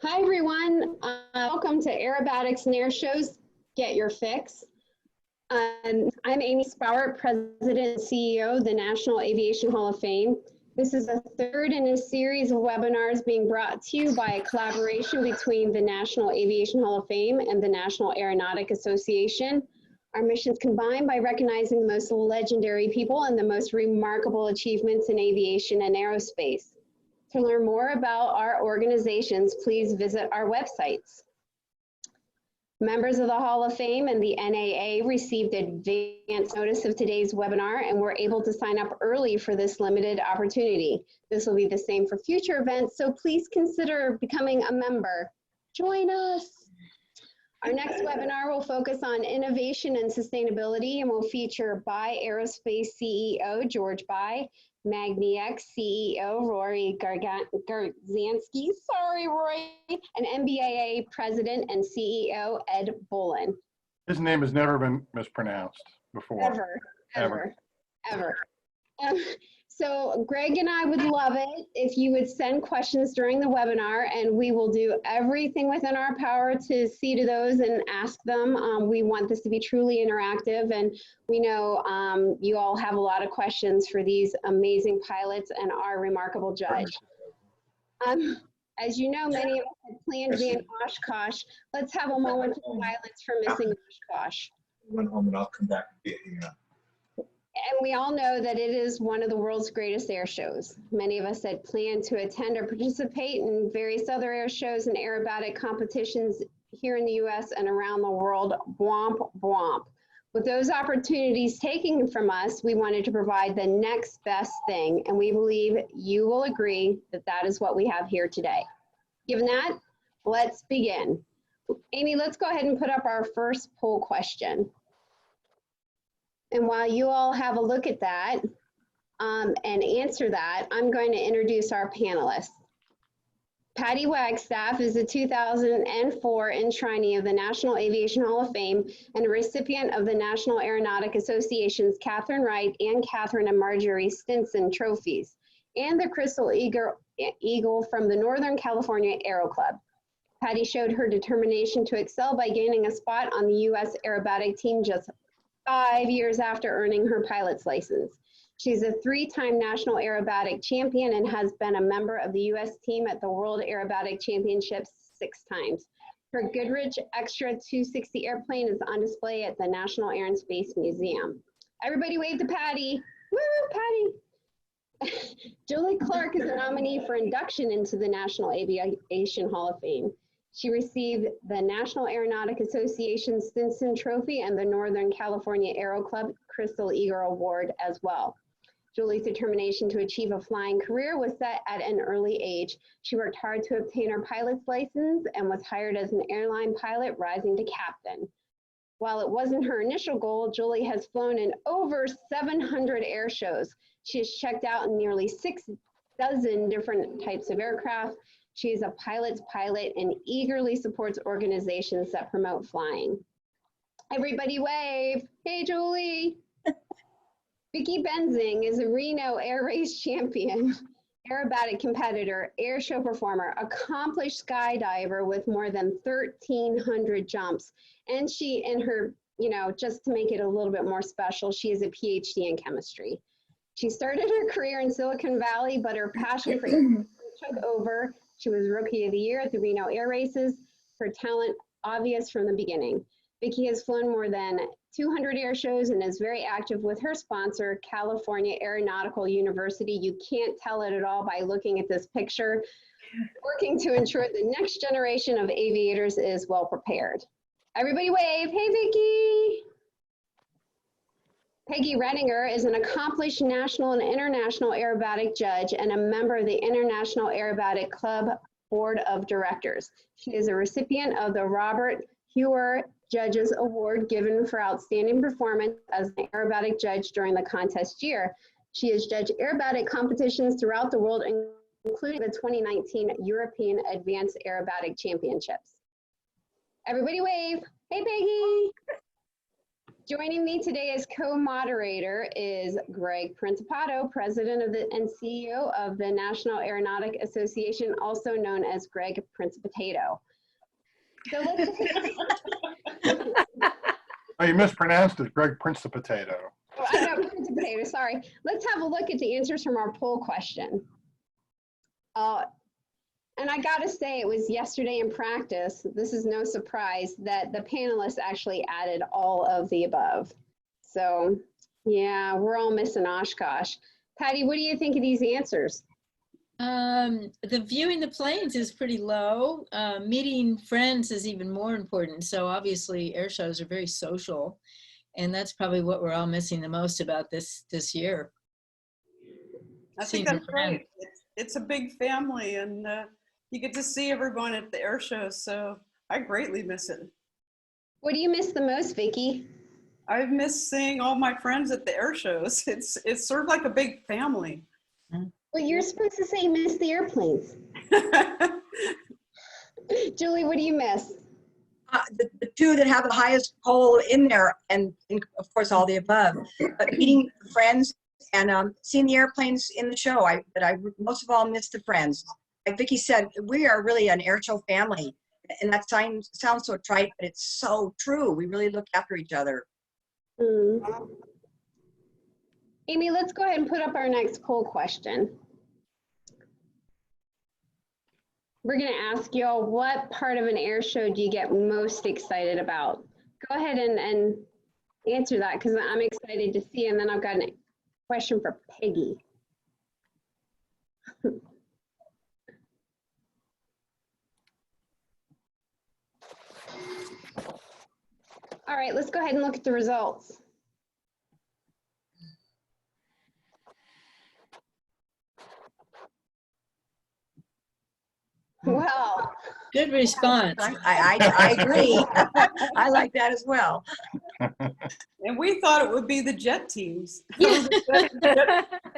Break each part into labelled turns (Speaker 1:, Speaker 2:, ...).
Speaker 1: Hi everyone, welcome to Aerobatics and Air Shows, Get Your Fix. I'm Amy Spowert, President and CEO of the National Aviation Hall of Fame. This is the third in a series of webinars being brought to you by a collaboration between the National Aviation Hall of Fame and the National Aeronautic Association. Our missions combine by recognizing the most legendary people and the most remarkable achievements in aviation and aerospace. To learn more about our organizations, please visit our websites. Members of the Hall of Fame and the NAA received advance notice of today's webinar and were able to sign up early for this limited opportunity. This will be the same for future events, so please consider becoming a member. Join us. Our next webinar will focus on innovation and sustainability and will feature Bai Aerospace CEO George Bai, MagniX CEO Rory Garzansky, sorry Roy, and NBAA President and CEO Ed Bolin.
Speaker 2: His name has never been mispronounced before.
Speaker 1: Ever. So Greg and I would love it if you would send questions during the webinar, and we will do everything within our power to see to those and ask them. We want this to be truly interactive, and we know you all have a lot of questions for these amazing pilots and our remarkable judge. As you know, many of us had planned to be in Oshkosh. Let's have a moment for pilots for missing Oshkosh.
Speaker 3: Went home and I'll come back and get you.
Speaker 1: And we all know that it is one of the world's greatest air shows. Many of us had planned to attend or participate in various other air shows and aerobatic competitions here in the US and around the world. Womp, womp. With those opportunities taken from us, we wanted to provide the next best thing, and we believe you will agree that that is what we have here today. Given that, let's begin. Amy, let's go ahead and put up our first poll question. And while you all have a look at that and answer that, I'm going to introduce our panelists. Patty Wagstaff is a 2004 enshrinee of the National Aviation Hall of Fame and a recipient of the National Aeronautic Association's Catherine Wright and Catherine and Marjorie Stinson trophies, and the Crystal Eagle from the Northern California Aero Club. Patty showed her determination to excel by gaining a spot on the U.S. aerobatic team just 5 years after earning her pilot's license. She's a three-time national aerobatic champion and has been a member of the U.S. team at the World Aerobatic Championships 6 times. Her Goodrich Extra 260 airplane is on display at the National Air and Space Museum. Everybody wave to Patty. Woo, Patty. Julie Clark is a nominee for induction into the National Aviation Hall of Fame. She received the National Aeronautic Association Stinson Trophy and the Northern California Aero Club Crystal Eagle Award as well. Julie's determination to achieve a flying career was set at an early age. She worked hard to obtain her pilot's license and was hired as an airline pilot, rising to captain. While it wasn't her initial goal, Julie has flown in over 700 air shows. She has checked out in nearly 6 dozen different types of aircraft. She is a pilot's pilot and eagerly supports organizations that promote flying. Everybody wave. Hey, Julie. Vicki Benzing is a Reno Air Race champion, aerobatic competitor, air show performer, accomplished skydiver with more than 1,300 jumps. And she, in her, just to make it a little bit more special, she is a PhD in chemistry. She started her career in Silicon Valley, but her passion for took over. She was Rookie of the Year at the Reno Air Races. Her talent obvious from the beginning. Vicki has flown more than 200 air shows and is very active with her sponsor, California Aeronautical University. You can't tell it at all by looking at this picture. Working to ensure the next generation of aviators is well prepared. Everybody wave. Hey, Vicki. Peggy Redinger is an accomplished national and international aerobatic judge and a member of the International Aerobatic Club Board of Directors. She is a recipient of the Robert Hewer Judges Award given for outstanding performance as an aerobatic judge during the contest year. She has judged aerobatic competitions throughout the world, including the 2019 European Advanced Aerobatic Championships. Everybody wave. Hey, Peggy. Joining me today as co-moderator is Greg Principato, President of and CEO of the National Aeronautic Association, also known as Greg Principato. So let's
Speaker 2: Oh, you mispronounced it, Greg Principato.
Speaker 1: Oh, I know, Principato, sorry. Let's have a look at the answers from our poll question. And I gotta say, it was yesterday in practice, this is no surprise, that the panelists actually added all of the above. So yeah, we're all missing Oshkosh. Patty, what do you think of these answers?
Speaker 4: The viewing the planes is pretty low. Meeting friends is even more important. So obviously air shows are very social, and that's probably what we're all missing the most about this year.
Speaker 5: I think that's right. It's a big family, and you get to see everyone at the air show, so I greatly miss it.
Speaker 1: What do you miss the most, Vicki?
Speaker 5: I miss seeing all my friends at the air shows. It's sort of like a big family.
Speaker 1: Well, you're supposed to say miss the airplanes. Julie, what do you miss?
Speaker 6: The two that have the highest poll in there, and of course all the above. But meeting friends and seeing the airplanes in the show, I most of all miss the friends. Like Vicki said, we are really an air show family, and that sounds so trite, but it's so true. We really look after each other.
Speaker 1: Amy, let's go ahead and put up our next poll question. We're going to ask y'all, what part of an air show do you get most excited about? Go ahead and answer that, because I'm excited to see, and then I've got a question for Peggy. All right, let's go ahead and look at the results. Well,
Speaker 4: Good response.
Speaker 6: I agree. I like that as well.
Speaker 5: And we thought it would be the jet teams.
Speaker 4: Yeah.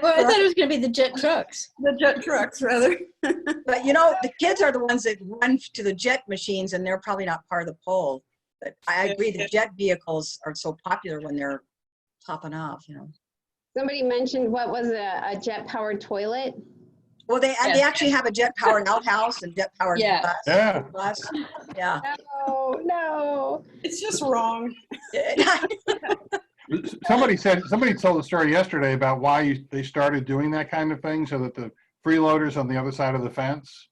Speaker 4: Well, I thought it was going to be the jet trucks.
Speaker 5: The jet trucks, rather.
Speaker 6: But you know, the kids are the ones that run to the jet machines, and they're probably not part of the poll. But I agree, the jet vehicles are so popular when they're popping off, you know.
Speaker 1: somebody mentioned what was a jet-powered toilet.
Speaker 6: Well, they actually have a jet-powered outhouse and jet-powered bus.
Speaker 2: Yeah.
Speaker 6: Bus. Yeah.
Speaker 1: No, no.
Speaker 5: It's just wrong.
Speaker 2: Somebody told a story yesterday about why they started doing that kind of thing, so that the freeloaders on the other side of the fence.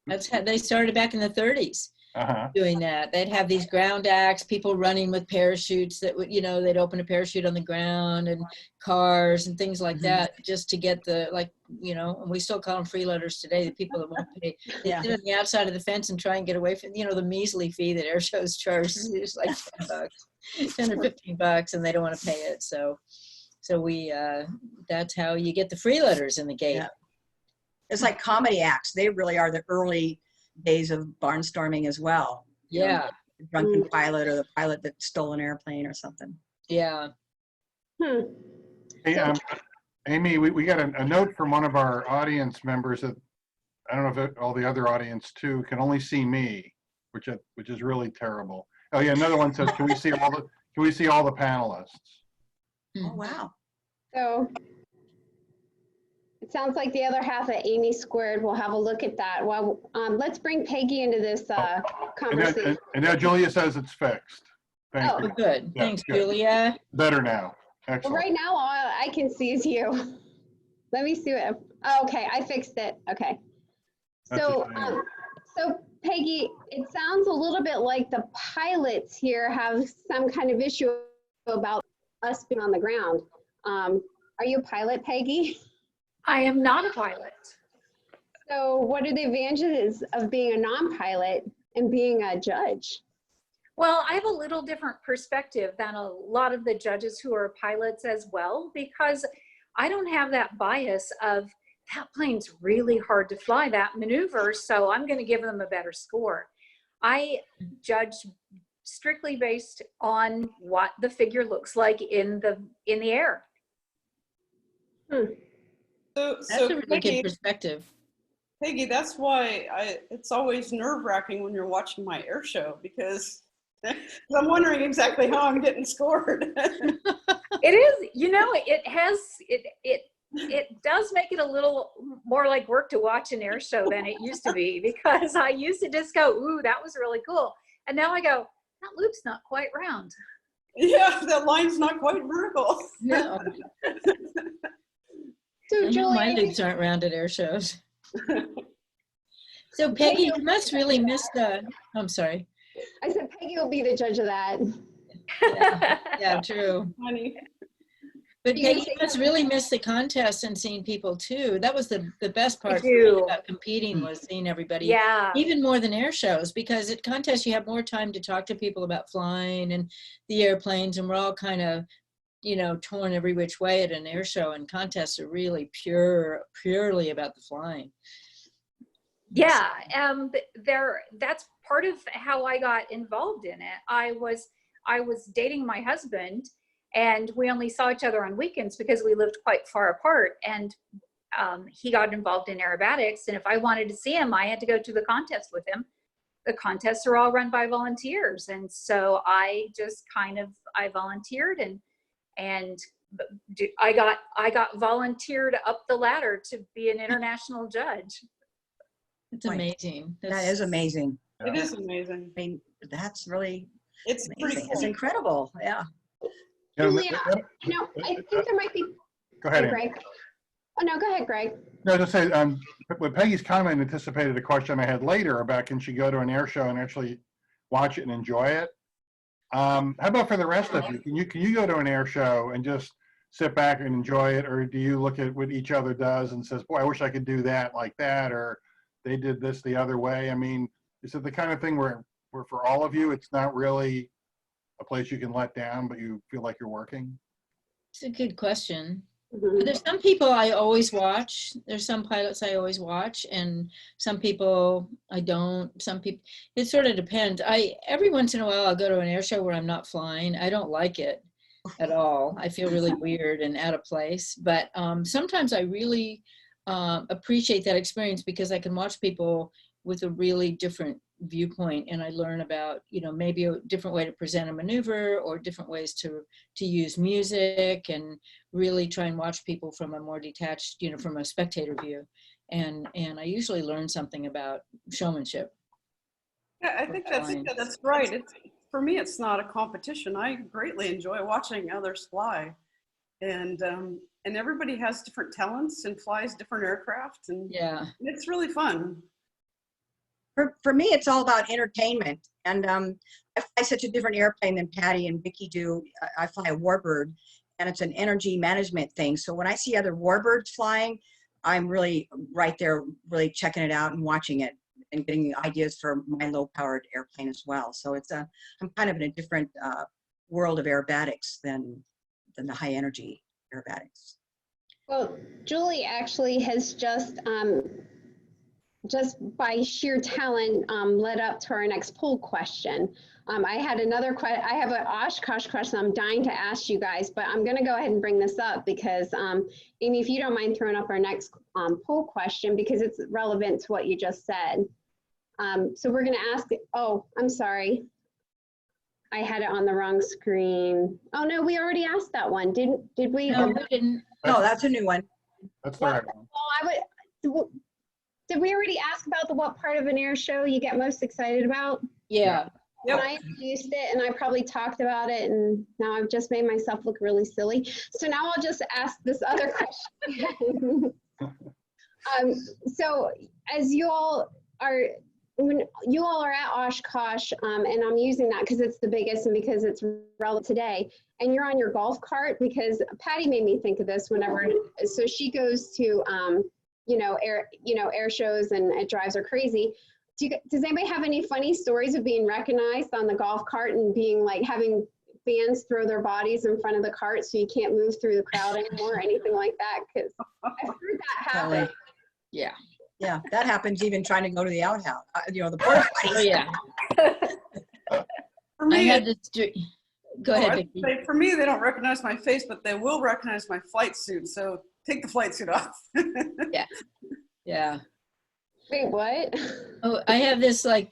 Speaker 4: That's how they started back in the 30s.
Speaker 2: Uh-huh.
Speaker 4: Doing that. They'd have these ground acts, people running with parachutes that would, you know, they'd open a parachute on the ground, and cars and things like that, just to get the, like, you know, and we still call them freeloaders today, the people that won't pay. They sit on the outside of the fence and try and get away from, you know, the measly fee that air shows charge. It's like $10, $10 or $15, and they don't want to pay it. So we, that's how you get the freeloaders in the gate.
Speaker 6: Yeah. It's like comedy acts. They really are the early days of barnstorming as well.
Speaker 4: Yeah.
Speaker 6: The drunken pilot, or the pilot that stole an airplane or something.
Speaker 4: Yeah.
Speaker 2: Hey, Amy, we got a note from one of our audience members that, I don't know if all the other audience too can only see me, which is really terrible. Oh yeah, another one says, can we see all the panelists?
Speaker 6: Oh wow.
Speaker 1: So it sounds like the other half of Amy Squared. We'll have a look at that. Well, let's bring Peggy into this conversation.
Speaker 2: And now Julia says it's fixed. Thank you.
Speaker 4: Good.
Speaker 2: Yeah,
Speaker 4: Thanks,
Speaker 2: good.
Speaker 4: Julia.
Speaker 2: Better now.
Speaker 1: Well,
Speaker 2: Excellent.
Speaker 1: right now, all I can see is you. Let me see what. Oh, okay, I fixed it. Okay. So, so Peggy, it sounds a little bit like the pilots here have some kind of issue about us being on the ground. Are you a pilot, Peggy?
Speaker 7: I am not a pilot.
Speaker 1: So what are the advantages of being a non-pilot and being a judge?
Speaker 7: Well, I have a little different perspective than a lot of the judges who are pilots as well, because I don't have that bias of that plane's really hard to fly, that maneuver, so I'm going to give them a better score. I judge strictly based on what the figure looks like in the air.
Speaker 4: That's a really good perspective.
Speaker 5: Peggy, that's why it's always nerve-wracking when you're watching my air show, because I'm wondering exactly how I'm getting scored.
Speaker 7: It is, you know, it does make it a little more like work to watch an air show than it used to be, because I used to just go, ooh, that was really cool. And now I go, that loop's not quite round.
Speaker 5: Yeah, that line's not quite vertical.
Speaker 4: No,
Speaker 1: So
Speaker 4: I know my
Speaker 1: Julie,
Speaker 4: loops aren't round at air shows. So Peggy, you must really miss the, I'm sorry.
Speaker 1: I said Peggy will be the judge of that.
Speaker 4: Yeah, true.
Speaker 5: Funny.
Speaker 4: But
Speaker 1: You
Speaker 4: Peggy,
Speaker 1: can
Speaker 4: you must really miss the contest and seeing people too. That was the best
Speaker 7: I
Speaker 4: part for me
Speaker 7: do.
Speaker 4: about competing, was seeing everybody.
Speaker 7: Yeah.
Speaker 4: Even more than air shows, because at contests you have more time to talk to people about flying and the airplanes, and we're all kind of, you know, torn every which way at an air show, and contests are really purely about the flying.
Speaker 7: Yeah, that's part of how I got involved in it. I was dating my husband, and we only saw each other on weekends because we lived quite far apart. And he got involved in aerobatics, and if I wanted to see him, I had to go to the contest with him. The contests are all run by volunteers, and so I just I volunteered, and I got volunteered up the ladder to be an international judge.
Speaker 4: It's
Speaker 6: Right.
Speaker 4: amazing.
Speaker 6: That is amazing.
Speaker 5: It is amazing.
Speaker 6: I mean, that's really
Speaker 5: It's pretty
Speaker 6: amazing. It's
Speaker 5: cool.
Speaker 6: incredible. Yeah.
Speaker 2: You know,
Speaker 1: Julia, you know, I think there might be.
Speaker 2: Go ahead,
Speaker 1: Hey,
Speaker 2: Ann.
Speaker 1: Greg. Oh, no, go ahead, Greg.
Speaker 2: No, just say, with Peggy's comment anticipated a question I had later about can she go to an air show and actually watch it and enjoy it? How about for the rest of you? Can you go to an air show and just sit back and enjoy it, or do you look at what each other does and says, boy, I wish I could do that like that, or they did this the other way? I mean, is it the kind of thing where for all of you, it's not really a place you can let down, but you feel like you're working?
Speaker 4: It's a good question.
Speaker 1: Mhm.
Speaker 4: There's some people I always watch. There's some pilots I always watch, and some people I don't. Some people, it sort of depends. Every once in a while I'll go to an air show where I'm not flying. I don't like it at all. I feel really weird and out of place. But sometimes I really appreciate that experience, because I can watch people with a really different viewpoint, and I learn about, you know, maybe a different way to present a maneuver, or different ways to use music, and really try and watch people from a more detached, you know, from a spectator view. And I usually learn something about showmanship.
Speaker 5: Yeah, I think that's right. For me, it's not a competition. I greatly enjoy watching others fly, and everybody has different talents and flies different aircraft, and
Speaker 4: Yeah.
Speaker 5: it's really fun.
Speaker 6: For me, it's all about entertainment. And I fly such a different airplane than Patty and Vicky do. I fly a Warbird, and it's an energy management thing. So when I see other Warbirds flying, I'm really right there, really checking it out and watching it, and getting ideas for my low-powered airplane as well. So I'm kind of in a different world of aerobatics than the high-energy aerobatics.
Speaker 1: Well, Julie actually has just by sheer talent, led up to our next poll question. I had another question. I have an Oshkosh question I'm dying to ask you guys, but I'm going to go ahead and bring this up because, Amy, if you don't mind throwing up our next poll question, because it's relevant to what you just said. So we're going to ask, oh, I'm sorry. I had it on the wrong screen. Oh, no, we already asked that one. Did we?
Speaker 4: No, we didn't.
Speaker 6: No, that's a new one.
Speaker 2: That's the right one.
Speaker 1: Well, did we already ask about what part of an air show you get most excited about?
Speaker 4: Yeah.
Speaker 5: Yep.
Speaker 1: And I introduced it, and I probably talked about it, and now I've just made myself look really silly. So now I'll just ask this other question. So as you all are, when you all are at Oshkosh, and I'm using that because it's the biggest and because it's relevant today, and you're on your golf cart, because Patty made me think of this whenever, so she goes to, air shows, and it drives her crazy. Does anybody have any funny stories of being recognized on the golf cart and being like having fans throw their bodies in front of the cart so you can't move through the crowd anymore or anything like that? Because I've heard that happen.
Speaker 4: Yeah.
Speaker 6: Yeah, that happens even trying to go to the outhouse, the porta
Speaker 4: Oh,
Speaker 6: potties.
Speaker 4: yeah.
Speaker 5: For me,
Speaker 4: I had this. Go ahead,
Speaker 5: I'd
Speaker 4: Vicky.
Speaker 5: say for me, they don't recognize my face, but they will recognize my flight suit. So take the flight suit off.
Speaker 4: Yeah.
Speaker 1: Wait, what?
Speaker 4: Oh, I have this like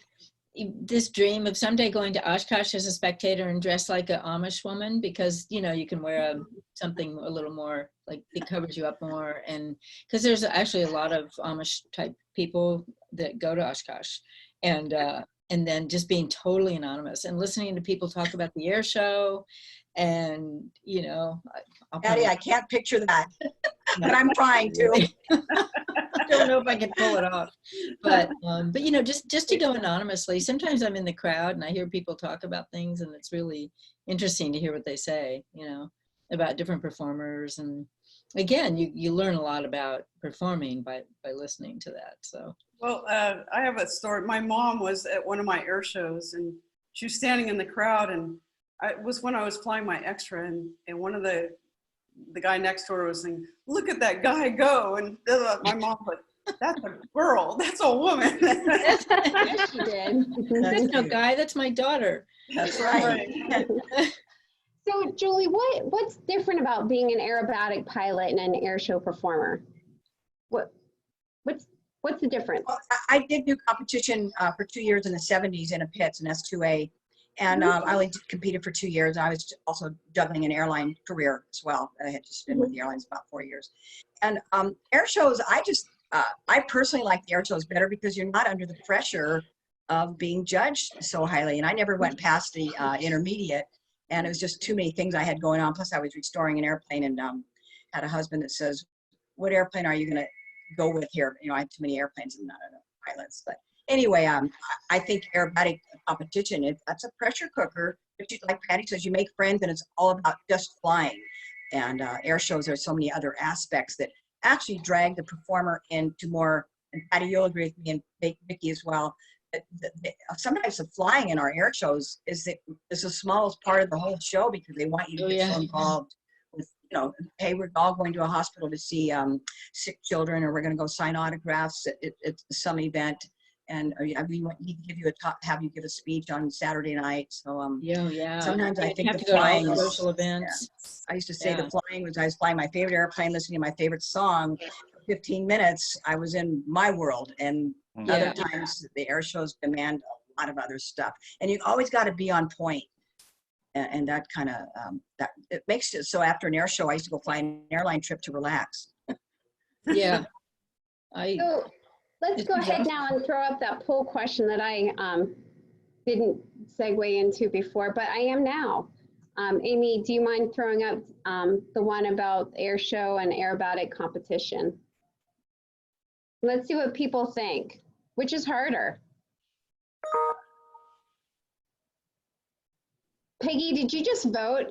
Speaker 4: this dream of someday going to Oshkosh as a spectator and dress like an Amish woman, because you know you can wear something a little more like it covers you up more, and because there's actually a lot of Amish type people that go to Oshkosh, and then just being totally anonymous and listening to people talk about the air show, and you know,
Speaker 6: Patty, I can't picture that, but I'm trying to.
Speaker 4: I don't know if I can pull it off, but you know, just to go anonymously. Sometimes I'm in the crowd and I hear people talk about things, and it's really interesting to hear what they say, you know, about different performers. And again, you learn a lot about performing by listening to that. So,
Speaker 5: well, I have a story. My mom was at one of my air shows, and she was standing in the crowd, and it was when I was flying my extra, and one of the guy next to her was saying, "Look at that guy go!" And my mom was like, "That's a girl. That's a woman."
Speaker 1: Yes, she did.
Speaker 4: that's no guy. That's my daughter.
Speaker 6: That's right.
Speaker 1: So, Julie, what's different about being an aerobatic pilot and an air show performer? What's the difference?
Speaker 6: Well, I did do competition for 2 years in the 70s in a pits, an S2A. And I only competed for 2 years. I was also juggling an airline career as well. I had just been with the airlines about 4 years. And air shows, I personally like the air shows better because you're not under the pressure of being judged so highly. And I never went past the intermediate, and it was just too many things I had going on. Plus I was restoring an airplane, and had a husband that says, "What airplane are you gonna go with here?" You know, I have too many airplanes and not enough pilots. But anyway, I think aerobatic competition, that's a pressure cooker. But like Patty says, you make friends, and it's all about just flying. And air shows, there's so many other aspects that actually drag the performer into more, and Patty, you'll agree with me, and Vicki as well, sometimes the flying in our air shows is the smallest part of the whole show, because they want you to get so involved with, you know, hey, we're all going to a hospital to see sick children, or we're going to go sign autographs at some event. And we need to give you have you give a speech on Saturday night. So
Speaker 4: yeah.
Speaker 6: sometimes I think
Speaker 4: have
Speaker 6: the
Speaker 4: to go to all
Speaker 6: flying
Speaker 4: the
Speaker 6: is,
Speaker 4: social events.
Speaker 6: I used to say the flying was, I was flying my favorite airplane, listening to my favorite song. For 15 minutes, I was in my world. And other times the air shows demand a lot of other stuff. And you always got to be on point. And that kind of, that it makes it so after an air show, I used to go fly an airline trip to relax.
Speaker 4: Yeah.
Speaker 1: So let's go ahead now and throw up that poll question that I didn't segue into before, but I am now. Amy, do you mind throwing up the one about air show and aerobatic competition? Let's see what people think. Which is harder? Peggy, did you just vote?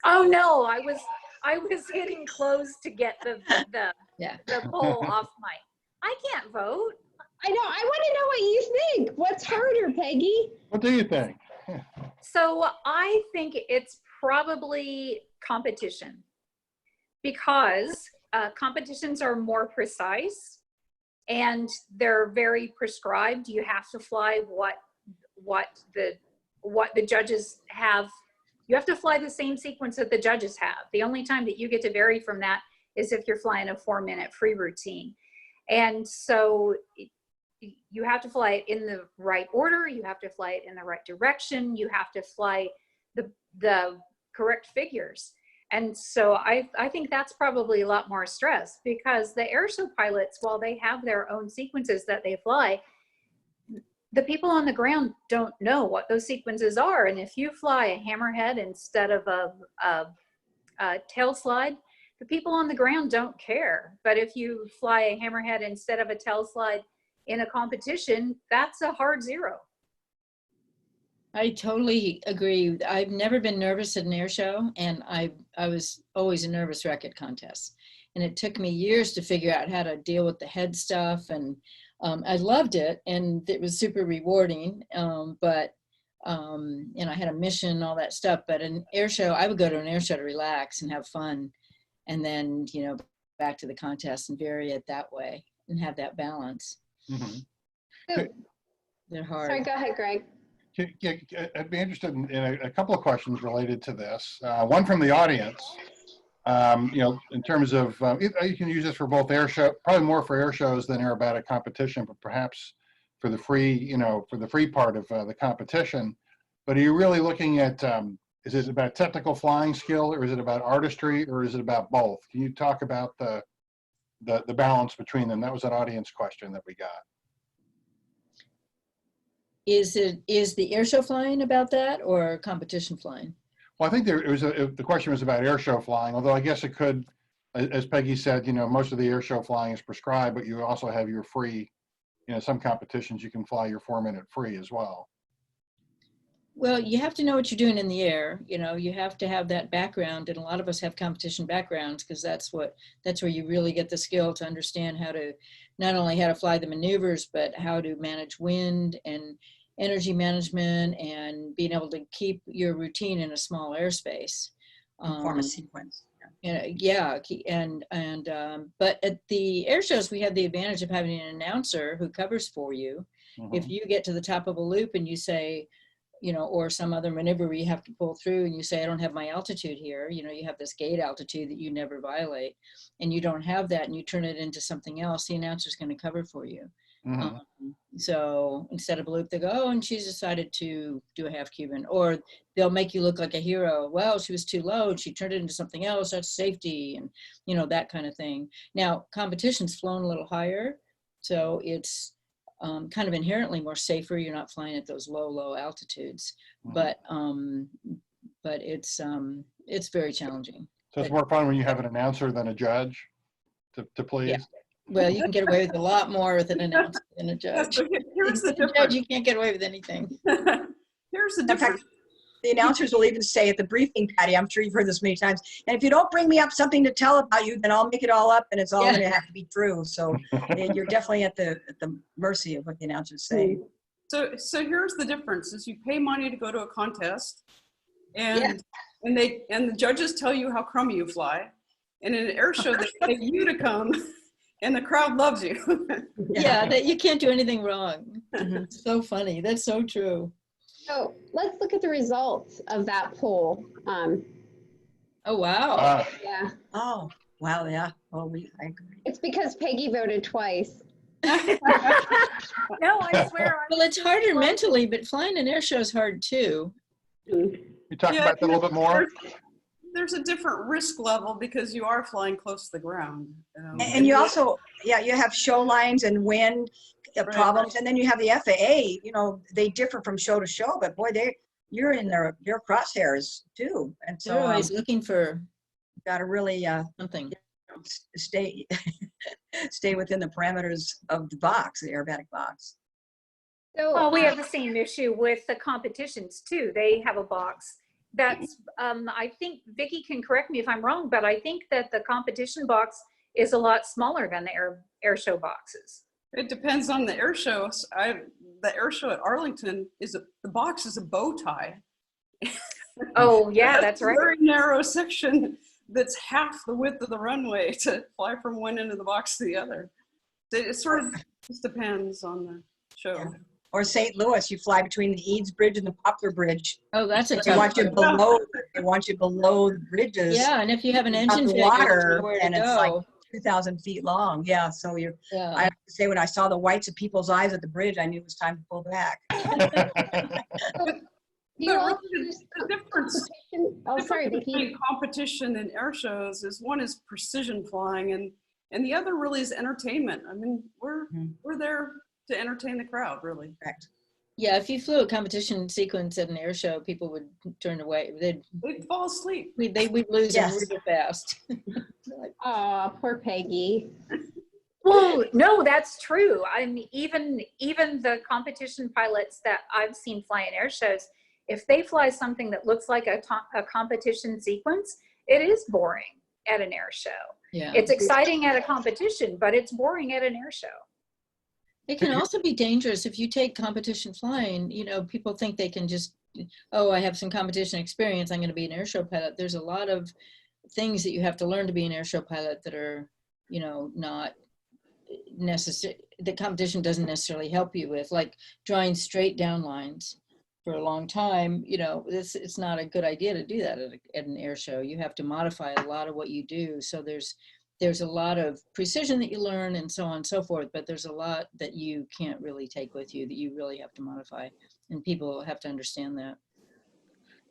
Speaker 7: Oh no, I was hitting close to get the poll off my. I can't vote.
Speaker 1: I know. I want to know what you think. What's harder, Peggy?
Speaker 2: What do you think?
Speaker 7: So I think it's probably competition, because competitions are more precise and they're very prescribed. You have to fly what the judges have. You have to fly the same sequence that the judges have. The only time that you get to vary from that is if you're flying a 4-minute free routine. And so you have to fly it in the right order. You have to fly it in the right direction. You have to fly the correct figures. And so I think that's probably a lot more stress, because the air show pilots, while they have their own sequences that they fly, the people on the ground don't know what those sequences are. And if you fly a hammerhead instead of a tail slide, the people on the ground don't care. But if you fly a hammerhead instead of a tail slide in a competition, that's a hard 0.
Speaker 4: I totally agree. I've never been nervous at an air show, and I was always a nervous wreck at contests. And it took me years to figure out how to deal with the head stuff. And I loved it, and it was super rewarding. But I had a mission, all that stuff. But an air show, I would go to an air show to relax and have fun, and then, you know, back to the contest and vary it that way and have that balance.
Speaker 2: Mm-hmm.
Speaker 4: They're hard.
Speaker 1: Sorry, go ahead, Greg.
Speaker 2: Yeah, I'd be interested in a couple of questions related to this. One from the audience, you know, in terms of, you can use this for both air show, probably more for air shows than aerobatic competition, but perhaps for the free, for the free part of the competition. But are you really looking at, is it about technical flying skill, or is it about artistry, or is it about both? Can you talk about the balance between them? That was an audience question that we got.
Speaker 4: Is the air show flying about that, or competition flying?
Speaker 2: Well, I think the question was about air show flying, although I guess it could, as Peggy said, most of the air show flying is prescribed, but you also have your free, some competitions you can fly your 4-minute free as well.
Speaker 4: Well, you have to know what you're doing in the air. You have to have that background, and a lot of us have competition backgrounds because that's where you really get the skill to understand not only how to fly the maneuvers, but how to manage wind and energy management and being able to keep your routine in a small airspace.
Speaker 6: Form a sequence.
Speaker 4: Yeah, but at the air shows, we have the advantage of having an announcer who covers for you.
Speaker 2: Mm-hmm.
Speaker 4: If you get to the top of a loop and you say, or some other maneuver where you have to pull through and you say, I don't have my altitude here, you have this gate altitude that you never violate, and you don't have that, and you turn it into something else, the announcer's going to cover for you.
Speaker 2: Mm-hmm.
Speaker 4: So instead of a loop, they go, oh, and she's decided to do a half Cuban, or they'll make you look like a hero. Well, she was too low, she turned it into something else, that's safety, and that kind of thing. Now, competition's flown a little higher, so it's kind of inherently more safer. You're not flying at those low altitudes,
Speaker 2: Mm-hmm.
Speaker 4: but it's very challenging.
Speaker 2: So it's more fun when you have an announcer than a judge to please.
Speaker 4: Yeah. Well, you can get away with a lot more with an announcer than a judge.
Speaker 5: So here's the
Speaker 4: With a judge,
Speaker 5: difference.
Speaker 4: you can't get away with anything.
Speaker 5: Here's the
Speaker 6: In
Speaker 5: difference.
Speaker 6: fact, the announcers will even say at the briefing, Patty, I'm sure you've heard this many times, and if you don't bring me up something to tell about you, then I'll make it all up, and it's all going to have to be true. So you're definitely at the mercy of what the announcers say.
Speaker 5: So here's the difference: is you pay money to go to a contest, and the judges tell you how crummy you fly, and in an air show they pay you to come, and the crowd loves you.
Speaker 4: Yeah, that you can't do anything wrong. It's so funny. That's so true.
Speaker 1: So let's look at the results of that poll.
Speaker 4: Oh, wow.
Speaker 1: Yeah,
Speaker 6: Oh, wow, yeah. Well, I agree.
Speaker 1: it's because Peggy voted twice.
Speaker 7: No, I swear.
Speaker 4: Well, it's harder mentally, but flying an air show is hard too.
Speaker 2: You talk about that a little bit more?
Speaker 5: There's a different risk level because you are flying close to the ground.
Speaker 6: And you also, you have show lines and wind problems, and then you have the FAA. They differ from show to show, but boy, you're in their crosshairs too, and so
Speaker 4: They're always looking for
Speaker 6: got to really
Speaker 4: something.
Speaker 6: stay within the parameters of the box, the aerobatic box.
Speaker 1: So
Speaker 7: Well, we have the same issue with the competitions too. They have a box that's, I think Vicki can correct me if I'm wrong, but I think that the competition box is a lot smaller than the air show boxes.
Speaker 5: It depends on the air show. The air show at Arlington the box is a bow tie.
Speaker 7: Oh yeah, that's
Speaker 5: a
Speaker 7: right.
Speaker 5: very narrow section that's half the width of the runway to fly from one end of the box to the other. It sort of just depends on the show.
Speaker 6: Yeah. Or St. Louis, you fly between the Eads Bridge and the Poplar Bridge.
Speaker 4: Oh, that's a
Speaker 6: They
Speaker 4: tough
Speaker 6: want you
Speaker 4: one.
Speaker 6: below. They want you below the bridges.
Speaker 4: Yeah, and if you have an engine
Speaker 6: the
Speaker 4: failure,
Speaker 6: water,
Speaker 4: where to
Speaker 6: and it's
Speaker 4: go.
Speaker 6: like 2,000 feet long. Yeah, so I have to say, when I saw the whites of people's eyes at the bridge, I knew it was time to pull back.
Speaker 1: you all
Speaker 5: The difference
Speaker 1: oh, sorry, Vicki.
Speaker 5: between competition and air shows is one is precision flying, and the other really is entertainment. I mean, we're there to entertain the crowd, really.
Speaker 6: Correct.
Speaker 4: Yeah, if you flew a competition sequence at an air show, people would turn away.
Speaker 5: They'd fall asleep.
Speaker 4: We'd lose them really fast.
Speaker 1: Oh, poor Peggy.
Speaker 7: Well, no, that's true. I mean, even the competition pilots that I've seen fly in air shows, if they fly something that looks like a competition sequence, it is boring at an air show.
Speaker 4: Yeah,
Speaker 7: It's exciting at a competition, but it's boring at an air show.
Speaker 4: it can also be dangerous if you take competition flying. People think they can just, oh, I have some competition experience, I'm going to be an air show pilot. There's a lot of things that you have to learn to be an air show pilot that are, not necessary. The competition doesn't necessarily help you with, like drawing straight down lines for a long time. It's not a good idea to do that at an air show. You have to modify a lot of what you do. So there's there's a lot of precision that you learn and so on and so forth, but there's a lot that you can't really take with you that you really have to modify, and people have to understand that.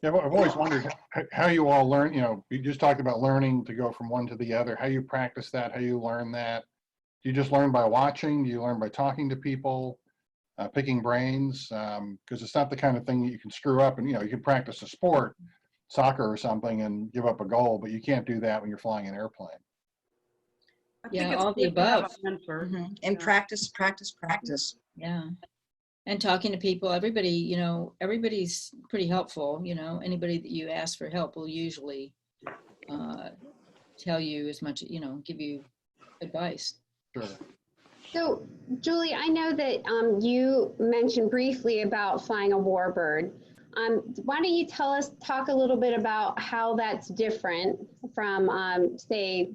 Speaker 2: Yeah, I've always wondered how you all learn, you just talked about learning to go from one to the other, how you practice that, how you learn that. Do you just learn by watching? Do you learn by talking to people, picking brains? Because it's not the kind of thing that you can screw up and, you can practice a sport, soccer or something, and give up a goal, but you can't do that when you're flying an airplane.
Speaker 5: I think
Speaker 4: Yeah,
Speaker 5: it's
Speaker 4: all the
Speaker 5: good to have
Speaker 4: above.
Speaker 5: a mentor.
Speaker 6: And
Speaker 5: Yeah.
Speaker 6: practice.
Speaker 4: Yeah. And talking to people, everybody, everybody's pretty helpful. Anybody that you ask for help will usually tell you as much, give you advice.
Speaker 2: Sure.
Speaker 1: So, Julie, I know that you mentioned briefly about flying a Warbird. Why don't you talk a little bit about how that's different from, say,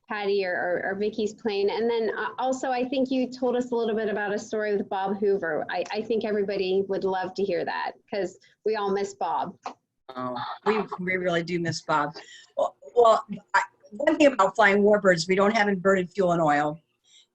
Speaker 1: Patty or Vicky's plane? And then also, I think you told us a little bit about a story with Bob Hoover. I think everybody would love to hear that because we all miss Bob.
Speaker 6: Oh, we really do miss Bob. One thing about flying Warbirds, we don't have inverted fuel and oil.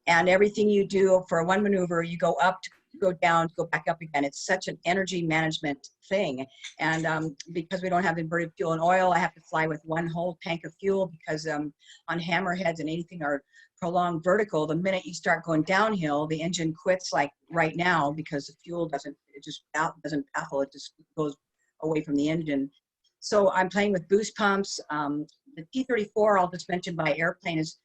Speaker 6: And everything you do for one maneuver, you go up, to go down, to go back up again. It's such an energy management thing. And because we don't have inverted fuel and oil, I have to fly with one whole tank of fuel because on hammerheads and anything are prolonged vertical, the minute you start going downhill, the engine quits like right now because the fuel doesn't baffle, it just goes away from the engine. So I'm playing with boost pumps. The T-34, I'll just mention by airplane, is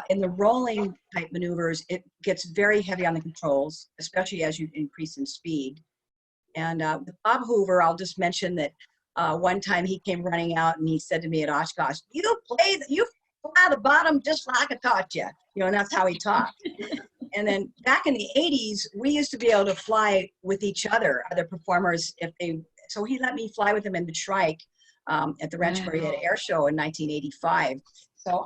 Speaker 6: in the rolling type maneuvers, it gets very heavy on the controls, especially as you increase in speed. And with Bob Hoover, I'll just mention that one time he came running out and he said to me at Oshkosh, you fly the bottom just like I taught you. And that's how he talked. And then back in the 80s, we used to be able to fly with each other performers, so he let me fly with him in the Shrike at the Rancho Marietta Air Show in 1985. So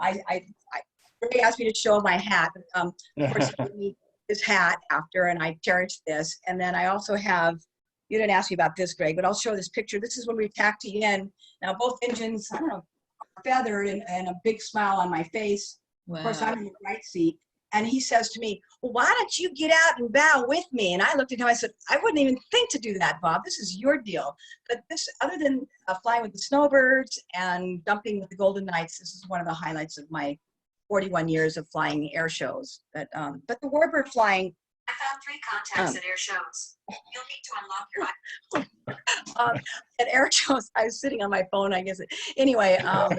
Speaker 6: he asked me to show my hat. Of course, he gave me his hat after, and I cherished this. And then I also have, you didn't ask me about this, Greg, but I'll show this picture. This is when we taxi in. Now, both engines, I don't know, are feathered and a big smile on my face.
Speaker 4: Wow.
Speaker 6: Of course, I'm in the right seat. And he says to me, well, why don't you get out and bow with me? And I looked at him, I said, I wouldn't even think to do that, Bob. This is your deal. But this, other than flying with the Snowbirds and jumping with the Golden Knights, this is one of the highlights of my 41 years of flying air shows. But the Warbird flying.
Speaker 8: I found 3 contacts at air shows. You'll need to unlock your
Speaker 6: at air shows, I was sitting on my phone, I guess. Anyway, oh,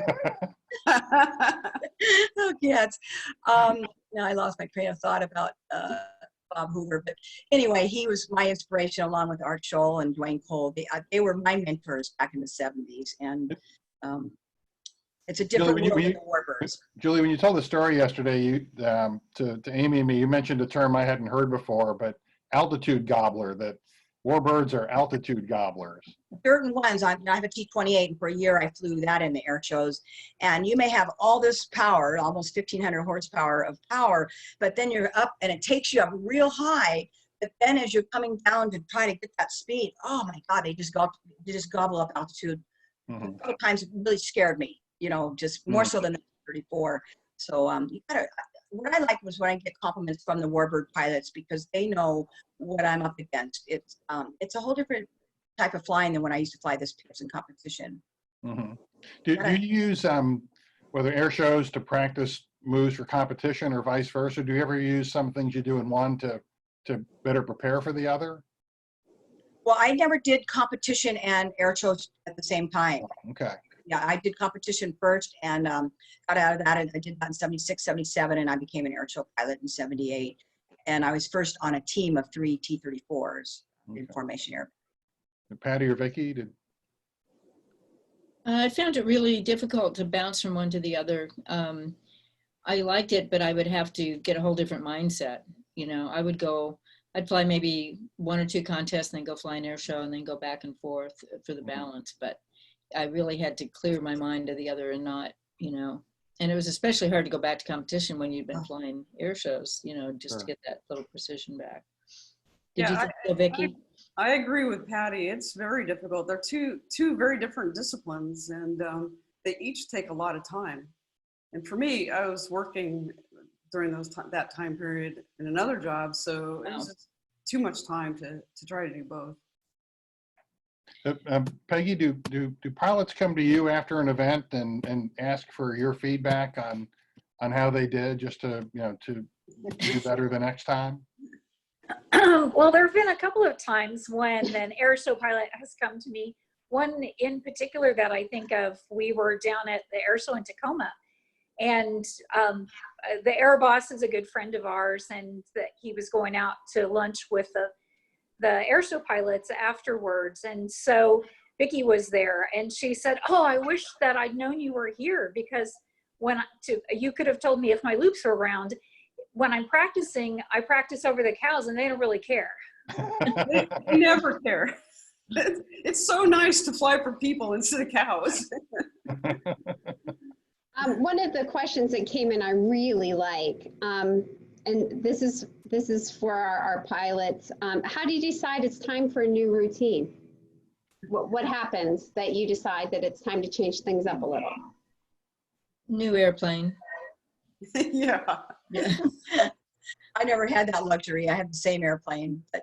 Speaker 6: kids. Now I lost my train of thought about Bob Hoover. But anyway, he was my inspiration along with Art Scholl and Dwayne Cole. They were my mentors back in the 70s. And it's a different world than the Warbirds.
Speaker 2: Julie, when you told the story yesterday, to Amy and me, you mentioned a term I hadn't heard before, but altitude gobbler, that Warbirds are altitude gobblers.
Speaker 6: Certain ones, I have a T-28, and for a year I flew that in the air shows. And you may have all this power, almost 1,500 horsepower of power, but then you're up and it takes you up real high. But then as you're coming down to try to get that speed, oh my God, they just gobble up altitude.
Speaker 2: Mm-hmm.
Speaker 6: A couple times it really scared me, just more so than the 34. So what I like was when I get compliments from the Warbird pilots because they know what I'm up against. It's a whole different type of flying than when I used to fly this Pearson competition.
Speaker 2: Mm-hmm. Do you use whether air shows to practice moves for competition or vice versa? Do you ever use some things you do in one to better prepare for the other?
Speaker 6: Well, I never did competition and air shows at the same time.
Speaker 2: Okay.
Speaker 6: Yeah, I did competition first and got out of that. And I did that in 76, 77, and I became an air show pilot in 78. And I was first on a team of 3 T-34s in formation air.
Speaker 2: Patty or Vicky,
Speaker 4: I found it really difficult to bounce from one to the other. I liked it, but I would have to get a whole different mindset. I'd fly maybe 1 or 2 contests and then go fly an air show and then go back and forth for the balance. But I really had to clear my mind to the other and not, and it was especially hard to go back to competition when you'd been flying air shows, just to get that little precision back. Did you think so, Vicki?
Speaker 5: I agree with Patty. It's very difficult. They're two very different disciplines, and they each take a lot of time. And for me, I was working during that time period in another job, so it was just too much time to try to do both.
Speaker 2: Peggy, do pilots come to you after an event and ask for your feedback on how they did, just to to do better the next time?
Speaker 7: Well, there have been a couple of times when an air show pilot has come to me. One in particular that I think of, we were down at the air show in Tacoma, and the air boss is a good friend of ours, and that he was going out to lunch with the air show pilots afterwards. And so Vicki was there, and she said, "Oh, I wish that I'd known you were here, because you could have told me if my loops were round. When I'm practicing, I practice over the cows, and they don't really care."
Speaker 5: They never care. It's so nice to fly for people instead of cows.
Speaker 1: One of the questions that came in I really like, and this is for our pilots. How do you decide it's time for a new routine? What happens that you decide that it's time to change things up a little?
Speaker 4: New airplane.
Speaker 5: Yeah.
Speaker 6: I never had that luxury. I had the same airplane. But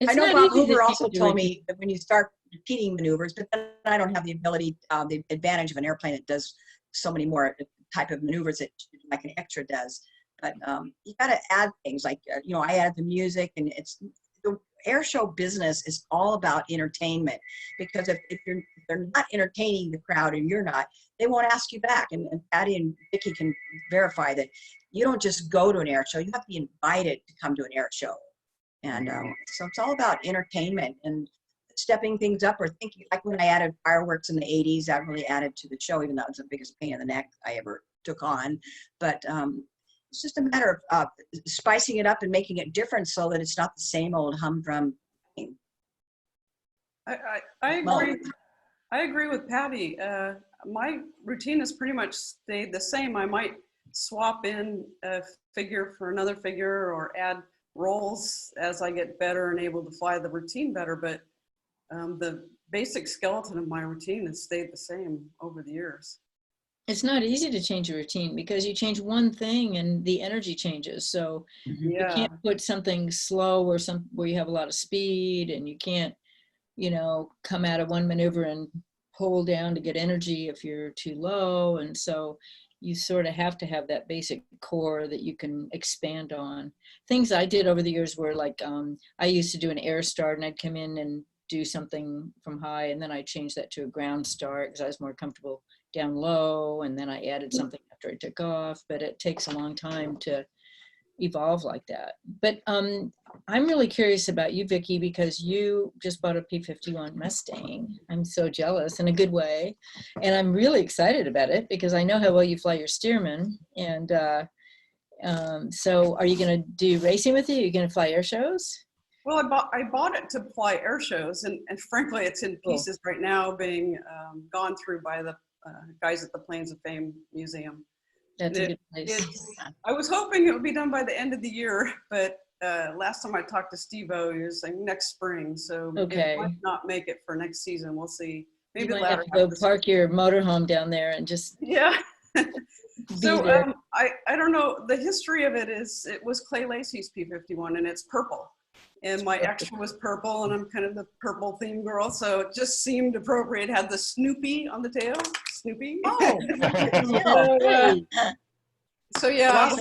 Speaker 4: It's
Speaker 6: I know
Speaker 4: not
Speaker 6: Bob
Speaker 4: easy to
Speaker 6: Hoover
Speaker 4: keep
Speaker 6: also
Speaker 4: doing
Speaker 6: told me that when you start repeating maneuvers, but then I don't have the ability, the advantage of an airplane that does so many more type of maneuvers that like an extra does. But you got to add things like, I added the music, and the air show business is all about entertainment, because if they're not entertaining the crowd and you're not, they won't ask you back. And Patty and Vicki can verify that you don't just go to an air show, you have to be invited to come to an air show. And so it's all about entertainment and stepping things up, or thinking, like when I added fireworks in the 80s, that really added to the show, even though it was the biggest pain in the neck I ever took on. But it's just a matter of spicing it up and making it different so that it's not the same old humdrum thing.
Speaker 5: I agree. I agree with Patty. My routine has pretty much stayed the same. I might swap in a figure for another figure, or add rolls as I get better and able to fly the routine better. But the basic skeleton of my routine has stayed the same over the years.
Speaker 4: It's not easy to change a routine, because you change one thing and the energy changes. So you can't put something slow or where you have a lot of speed, and you can't, come out of one maneuver and pull down to get energy if you're too low. And so you sort of have to have that basic core that you can expand on. Things I did over the years were like, I used to do an air start, and I'd come in and do something from high, and then I changed that to a ground start because I was more comfortable down low, and then I added something after I took off. But it takes a long time to evolve like that. But I'm really curious about you, Vicki, because you just bought a P-51 Mustang. I'm so jealous in a good way, and I'm really excited about it because I know how well you fly your Stearman. And so are you going to do racing with it? Are you going to fly air shows?
Speaker 5: Well, I bought it to fly air shows, and frankly, it's in pieces right now, being gone through by the guys at the Planes of Fame Museum.
Speaker 4: That's a good place.
Speaker 5: I was hoping it would be done by the end of the year, but last time I talked to Steve-O, he was saying next spring, so it might not make it for next season. We'll see. Maybe
Speaker 4: you might have to go park your motorhome down there and just
Speaker 5: So I don't know. The history of it is, it was Clay Lacey's P-51, and it's purple. And my extra was purple, and I'm kind of the purple theme girl, so it just seemed appropriate. It had the Snoopy on the tail. Snoopy. So yeah,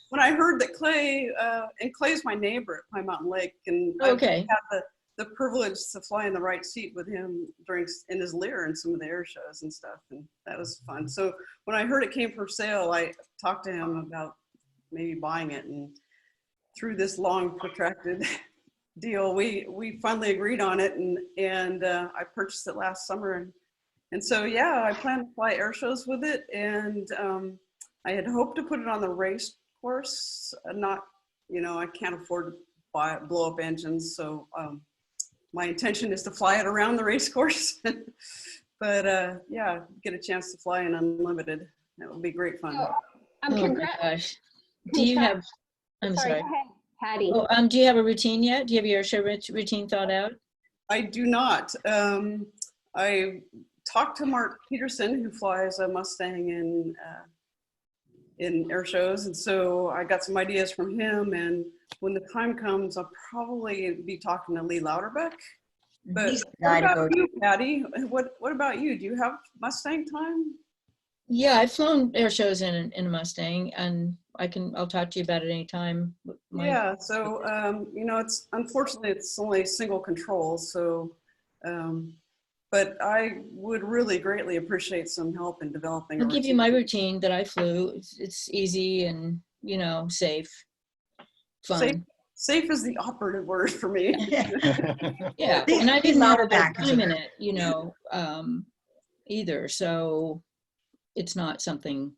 Speaker 5: when I heard that Clay, and Clay's my neighbor at Pine Mountain Lake, and I had the privilege to fly in the right seat with him in his Lear and some of the air shows and stuff, and that was fun. So when I heard it came for sale, I talked to him about maybe buying it, and through this long protracted deal, we finally agreed on it, and I purchased it last summer, and so yeah, I plan to fly air shows with it, and I had hoped to put it on the race course. I can't afford to blow up engines, so my intention is to fly it around the race course. But yeah, get a chance to fly in unlimited. That would be great fun.
Speaker 4: Oh my gosh. Do you have? I'm sorry.
Speaker 1: Go ahead, Patty.
Speaker 4: Oh, do you have a routine yet? Do you have your show routine thought out?
Speaker 5: I do not. I talked to Mark Peterson, who flies a Mustang in in air shows. And so I got some ideas from him. And when the time comes, I'll probably be talking to Lee Louderbeck. But
Speaker 6: He's the
Speaker 5: what
Speaker 6: guy to
Speaker 5: about
Speaker 6: go to.
Speaker 5: you, Patty? What about you? Do you have Mustang time?
Speaker 4: Yeah, I've flown air shows in a Mustang, and I'll talk to you about it anytime.
Speaker 5: Yeah, so you know, it's unfortunately it's only single control, so but I would really greatly appreciate some help in developing.
Speaker 4: I'll give you my routine that I flew. It's easy and, you know, safe, fun.
Speaker 5: Safe is the operative word for me.
Speaker 4: Yeah, and I didn't have a bad time in it, you know, either. So it's not something,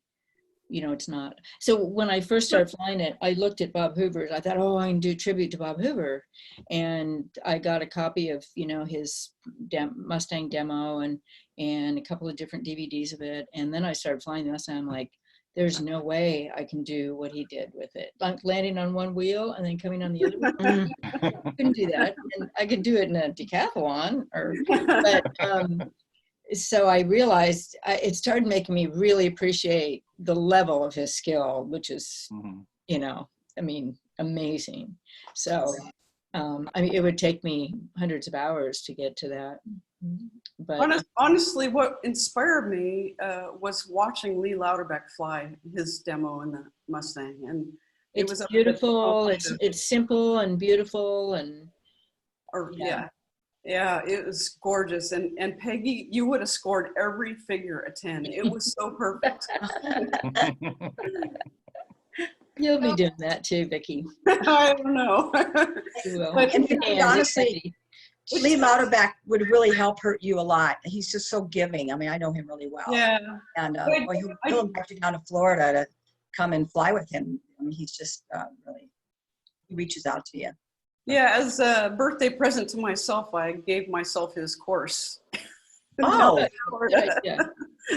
Speaker 4: you know, it's not. So when I first started flying it, I looked at Bob Hoover's. I thought, oh, I can do tribute to Bob Hoover. And I got a copy of, you know, his Mustang demo and a couple of different DVDs of it. And then I started flying the Mustang. I'm like, there's no way I can do what he did with it. Like landing on one wheel and then coming on the other one. I couldn't do that. And I could do it in a decathlon, but so I realized it started making me really appreciate the level of his skill, which is, you know, I mean, amazing. So, I mean, it would take me hundreds of hours to get to that. But
Speaker 5: honestly, what inspired me was watching Lee Louderbeck fly his demo in the Mustang, and it was
Speaker 4: beautiful. It's simple and beautiful, and
Speaker 5: yeah, it was gorgeous. And Peggy, you would have scored every figure a 10. It was so perfect.
Speaker 4: You'll be doing that too, Vicki.
Speaker 5: I don't know.
Speaker 4: You will.
Speaker 5: But
Speaker 6: honestly, Lee Louderbeck would really help hurt you a lot. He's just so giving. I mean, I know him really well.
Speaker 5: Yeah.
Speaker 6: And he'll invite you down to Florida to come and fly with him. I mean, he's just really, he reaches out to you.
Speaker 5: Yeah, as a birthday present to myself, I gave myself his course.
Speaker 6: Oh.
Speaker 4: Yeah.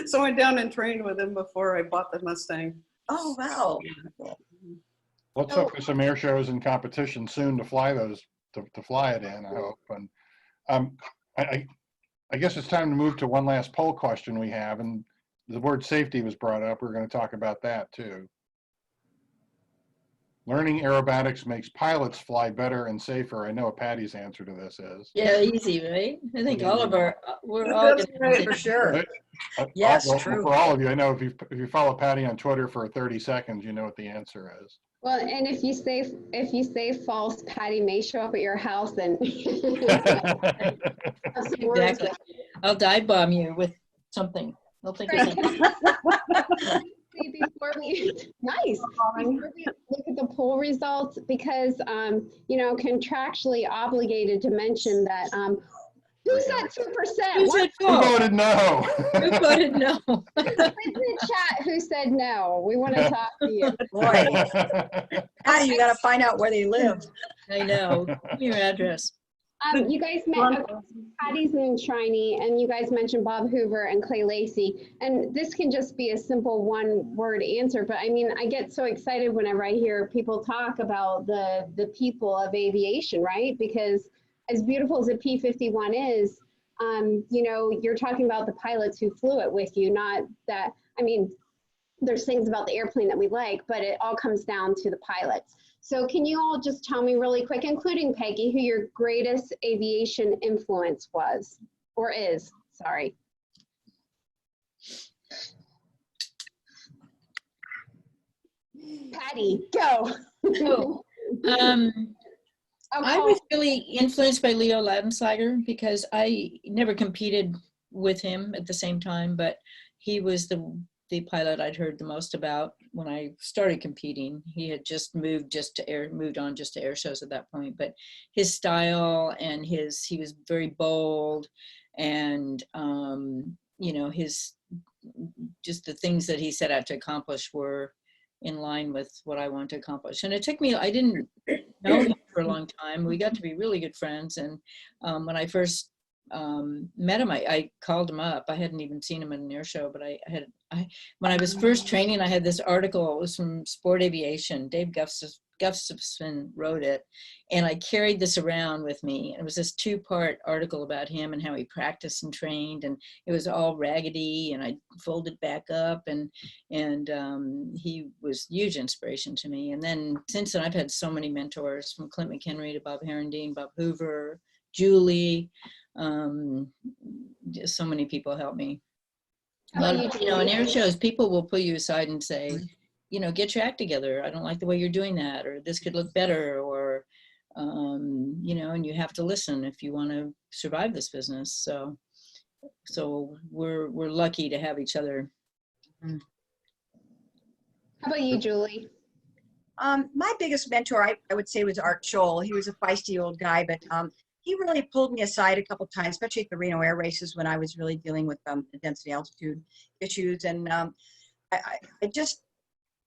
Speaker 5: So I went down and trained with him before I bought the Mustang.
Speaker 6: Oh, wow.
Speaker 2: Let's hope for some air shows and competitions soon to fly those, to fly it in, I hope. And I guess it's time to move to one last poll question we have, and the word safety was brought up. We're going to talk about that too. Learning aerobatics makes pilots fly better and safer. I know what Patty's answer to this is.
Speaker 4: Yeah, easy, right? I think all of we're all
Speaker 5: That's
Speaker 4: going
Speaker 5: right,
Speaker 6: for sure.
Speaker 2: Yes,
Speaker 6: Yes, true.
Speaker 2: For all of you, I know if you follow Patty on Twitter for 30 seconds, you know what the answer is.
Speaker 1: Well, and if you say false, Patty may show up at your house and
Speaker 4: Exactly. I'll dive bomb you with something. I'll think of something.
Speaker 1: Before we look at the poll results, because you know, contractually obligated to mention that who said 2%?
Speaker 4: Who said
Speaker 2: Who voted no?
Speaker 4: Who voted no?
Speaker 1: In the chat, who said no? We want to talk to you.
Speaker 6: Boy, Patty, you got to find out where they live.
Speaker 4: I know. Give me your address.
Speaker 1: You guys met Patty's Moonshiny, and you guys mentioned Bob Hoover and Clay Lacey. And this can just be a simple one-word answer, but I mean, I get so excited whenever I hear people talk about the people of aviation, right? Because as beautiful as a P-51 is, you know, you're talking about the pilots who flew it with you, not that, I mean, there's things about the airplane that we like, but it all comes down to the pilots. So can you all just tell me really quick, including Peggy, who your greatest aviation influence was, or is, sorry. Patty, go.
Speaker 4: Oh, I was really influenced by Leo Ladenslager because I never competed with him at the same time, but he was the pilot I'd heard the most about when I started competing. He had just moved on just to air shows at that point, but his style and he was very bold, and you know, just the things that he set out to accomplish were in line with what I wanted to accomplish. And it took me, I didn't know him for a long time. We got to be really good friends. And when I first met him. I called him up. I hadn't even seen him in an air show, but when I was first training, I had this article. It was from Sport Aviation. Dave Gustafson wrote it, and I carried this around with me. It was this 2-part article about him and how he practiced and trained, and it was all raggedy, and I folded back up, and he was huge inspiration to me. And then since then, I've had so many mentors, from Clint McHenry to Bob Herendeen, Bob Hoover, Julie. Just so many people help me. A lot of, in air shows, people will pull you aside and say, get your act together. I don't like the way you're doing that, or this could look better, or, and you have to listen if you want to survive this business. So we're lucky to have each other.
Speaker 1: How about you, Julie?
Speaker 6: My biggest mentor, I would say, was Art Scholl. He was a feisty old guy, but he really pulled me aside a couple times, especially at the Reno Air Races when I was really dealing with the density altitude issues. And I just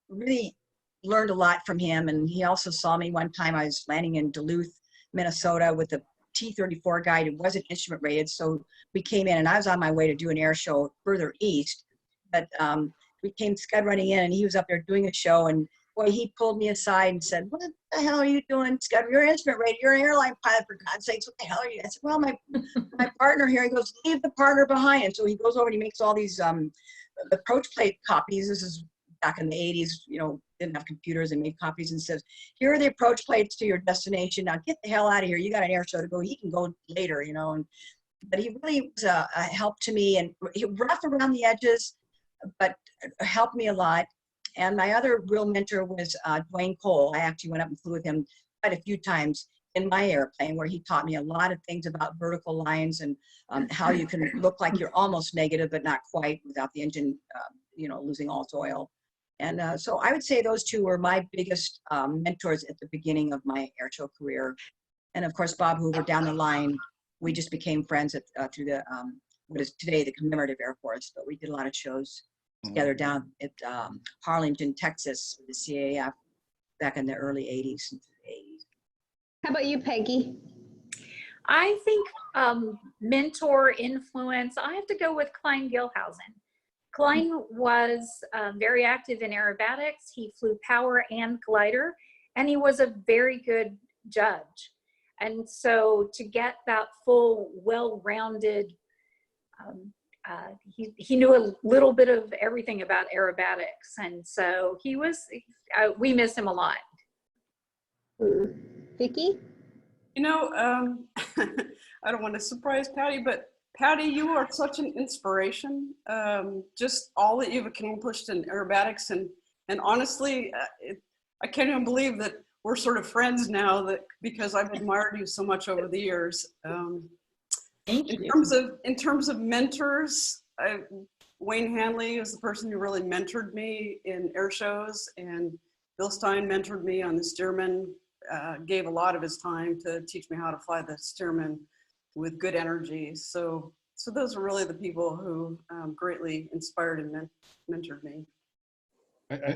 Speaker 6: really learned a lot from him. And he also saw me one time. I was landing in Duluth, Minnesota with a T-34 guide who wasn't instrument rated. So we came in, and I was on my way to do an air show further east. But we came scud running in, and he was up there doing a show. And boy, he pulled me aside and said, "What the hell are you doing, Scud? You're an instrument rated. You're an airline pilot, for God's sakes. What the hell are you?" I said, "Well, my partner here." He goes, "Leave the partner behind." And so he goes over and he makes all these approach plate copies. This is back in the 80s, didn't have computers, and made copies, and says, "Here are the approach plates to your destination. Now get the hell out of here. You got an air show to go. He can go later, But he really was a help to me, and he rough around the edges, but helped me a lot. And my other real mentor was Dwayne Cole. I actually went up and flew with him quite a few times in my airplane, where he taught me a lot of things about vertical lines and how you can look like you're almost negative, but not quite, without the engine, losing all its oil. And so I would say those two were my biggest mentors at the beginning of my airshow career. And of course, Bob Hoover down the line. We just became friends through the what is today the Commemorative Air Force, but we did a lot of shows together down at Harlingen, Texas, the CAF, back in the early 80s and 80s.
Speaker 1: How about you, Peggy?
Speaker 7: I think mentor influence, I have to go with Klein Gilhausen. Klein was very active in aerobatics. He flew power and glider, and he was a very good judge. And so to get that full, well-rounded, he knew a little bit of everything about aerobatics. And so he was, we miss him a lot.
Speaker 1: Vicki?
Speaker 5: I don't want to surprise Patty, but Patty, you are such an inspiration. Just all that you've accomplished in aerobatics, and honestly, I can't even believe that we're sort of friends now, because I've admired you so much over the years. In terms of mentors, Wayne Hanley is the person who really mentored me in air shows, and Bill Stein mentored me on the Stearman. Gave a lot of his time to teach me how to fly the Stearman with good energy. So those are really the people who greatly inspired and mentored me.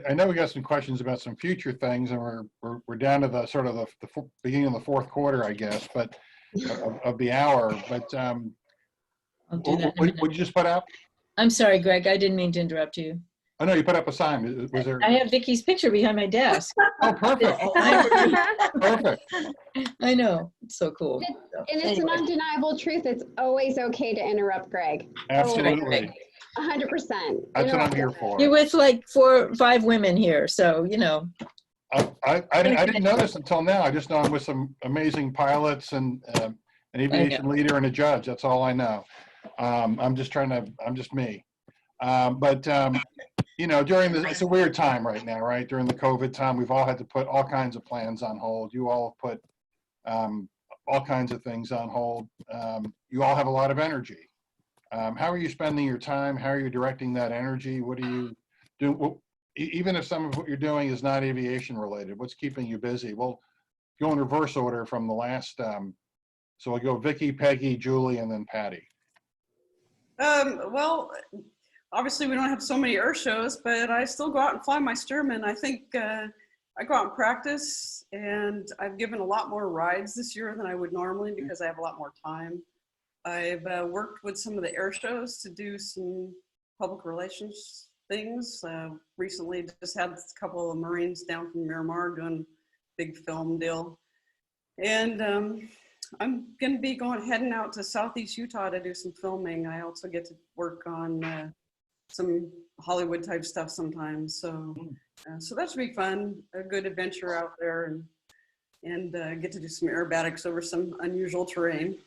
Speaker 2: I know we got some questions about some future things, and we're down to the sort of the beginning of the fourth quarter, I guess, but of the hour. But what you just put up?
Speaker 4: I'm sorry, Greg. I didn't mean to interrupt you.
Speaker 2: Oh no, you put up a sign. Was there?
Speaker 4: I have Vicky's picture behind my desk.
Speaker 2: Oh, perfect. Perfect.
Speaker 4: I know. It's so cool.
Speaker 1: And it's an undeniable truth. It's always okay to interrupt Greg.
Speaker 2: Absolutely.
Speaker 1: 100%.
Speaker 2: That's what I'm here for.
Speaker 4: You're with like 4 or 5 women here, so
Speaker 2: I didn't notice until now. I just know I'm with some amazing pilots and an aviation leader and a judge. That's all I know. I'm just me. It's a weird time right now, right? During the COVID time, we've all had to put all kinds of plans on hold. You all have put all kinds of things on hold. You all have a lot of energy. How are you spending your time? How are you directing that energy? What do you do? Even if some of what you're doing is not aviation related, what's keeping you busy? Well, go in reverse order from the last. So we'll go Vicki, Peggy, Julie, and then Patty.
Speaker 5: Well, obviously we don't have so many air shows, but I still go out and fly my Stearman. I think I go out and practice, and I've given a lot more rides this year than I would normally because I have a lot more time. I've worked with some of the air shows to do some public relations things. Recently just had a couple of Marines down from Miramar doing a big film deal. And I'm going to be heading out to Southeast Utah to do some filming. I also get to work on some Hollywood type stuff sometimes. So, so that should be fun, a good adventure out there, and get to do some aerobatics over some unusual terrain.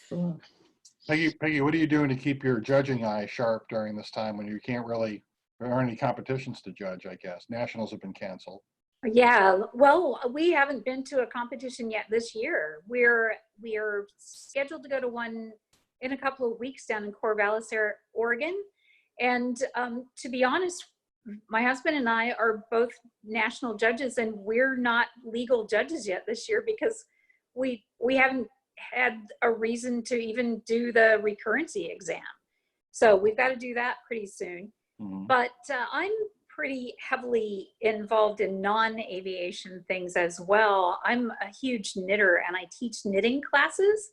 Speaker 4: Cool.
Speaker 2: Peggy, what are you doing to keep your judging eye sharp during this time when you can't really, there aren't any competitions to judge, I guess? Nationals have been canceled.
Speaker 7: Yeah, well, we haven't been to a competition yet this year. We are scheduled to go to one in a couple of weeks down in Corvallis, Oregon. And to be honest, my husband and I are both national judges, and we're not legal judges yet this year because we haven't had a reason to even do the recurrency exam. So we've got to do that pretty soon.
Speaker 2: Mm-hmm.
Speaker 7: But I'm pretty heavily involved in non-aviation things as well. I'm a huge knitter and I teach knitting classes.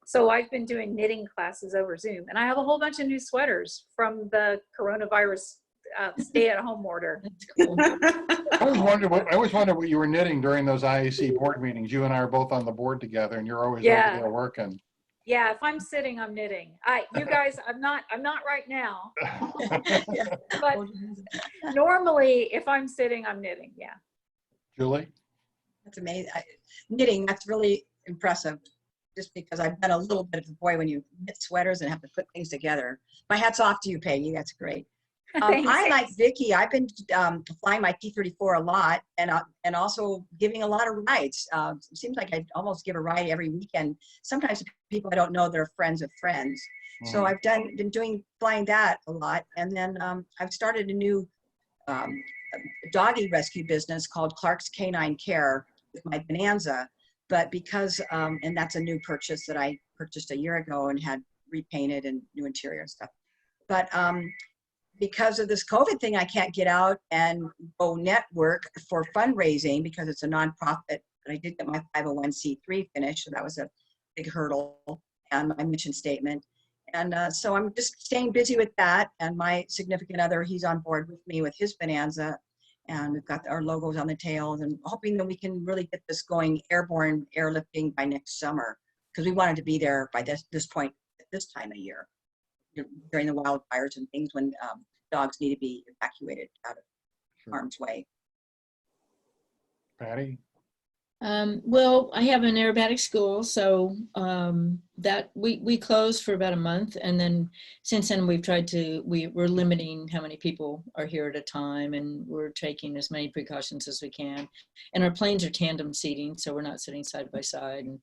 Speaker 7: So I've been doing knitting classes over Zoom, and I have a whole bunch of new sweaters from the coronavirus stay-at-home order.
Speaker 4: That's cool.
Speaker 2: I always wondered what you were knitting during those IAC board meetings. You and I are both on the board together, and you're always over there working.
Speaker 7: Yeah, if I'm sitting, I'm knitting. You guys, I'm not right now. But normally, if I'm sitting, I'm knitting. Yeah.
Speaker 2: Julie?
Speaker 6: That's amazing. Knitting, that's really impressive. Just because I've done a little bit of the boy when you knit sweaters and have to put things together. My hat's off to you, Peggy. That's great. I, like Vicky, I've been flying my T-34 a lot and also giving a lot of rides. It seems like I almost give a ride every weekend. Sometimes people I don't know, they're friends of friends. Mm-hmm. So I've been flying that a lot. And then I've started a new doggy rescue business called Clark's Canine Care with my Bonanza. But because, and that's a new purchase that I purchased a year ago and had repainted and new interior and stuff. But because of this COVID thing, I can't get out and go network for fundraising because it's a nonprofit. But I did get my 501c3 finished, so that was a big hurdle, and my mission statement. And so I'm just staying busy with that. And my significant other, he's on board with me with his Bonanza. And we've got our logos on the tails and hoping that we can really get this going airborne airlifting by next summer, because we wanted to be there by this point at this time of year during the wildfires and things when dogs need to be evacuated out of harm's way.
Speaker 2: Patty?
Speaker 4: Well, I have an aerobatic school, so that we closed for about a month, and then since then we're limiting how many people are here at a time, and we're taking as many precautions as we can. And our planes are tandem seating, so we're not sitting side by side and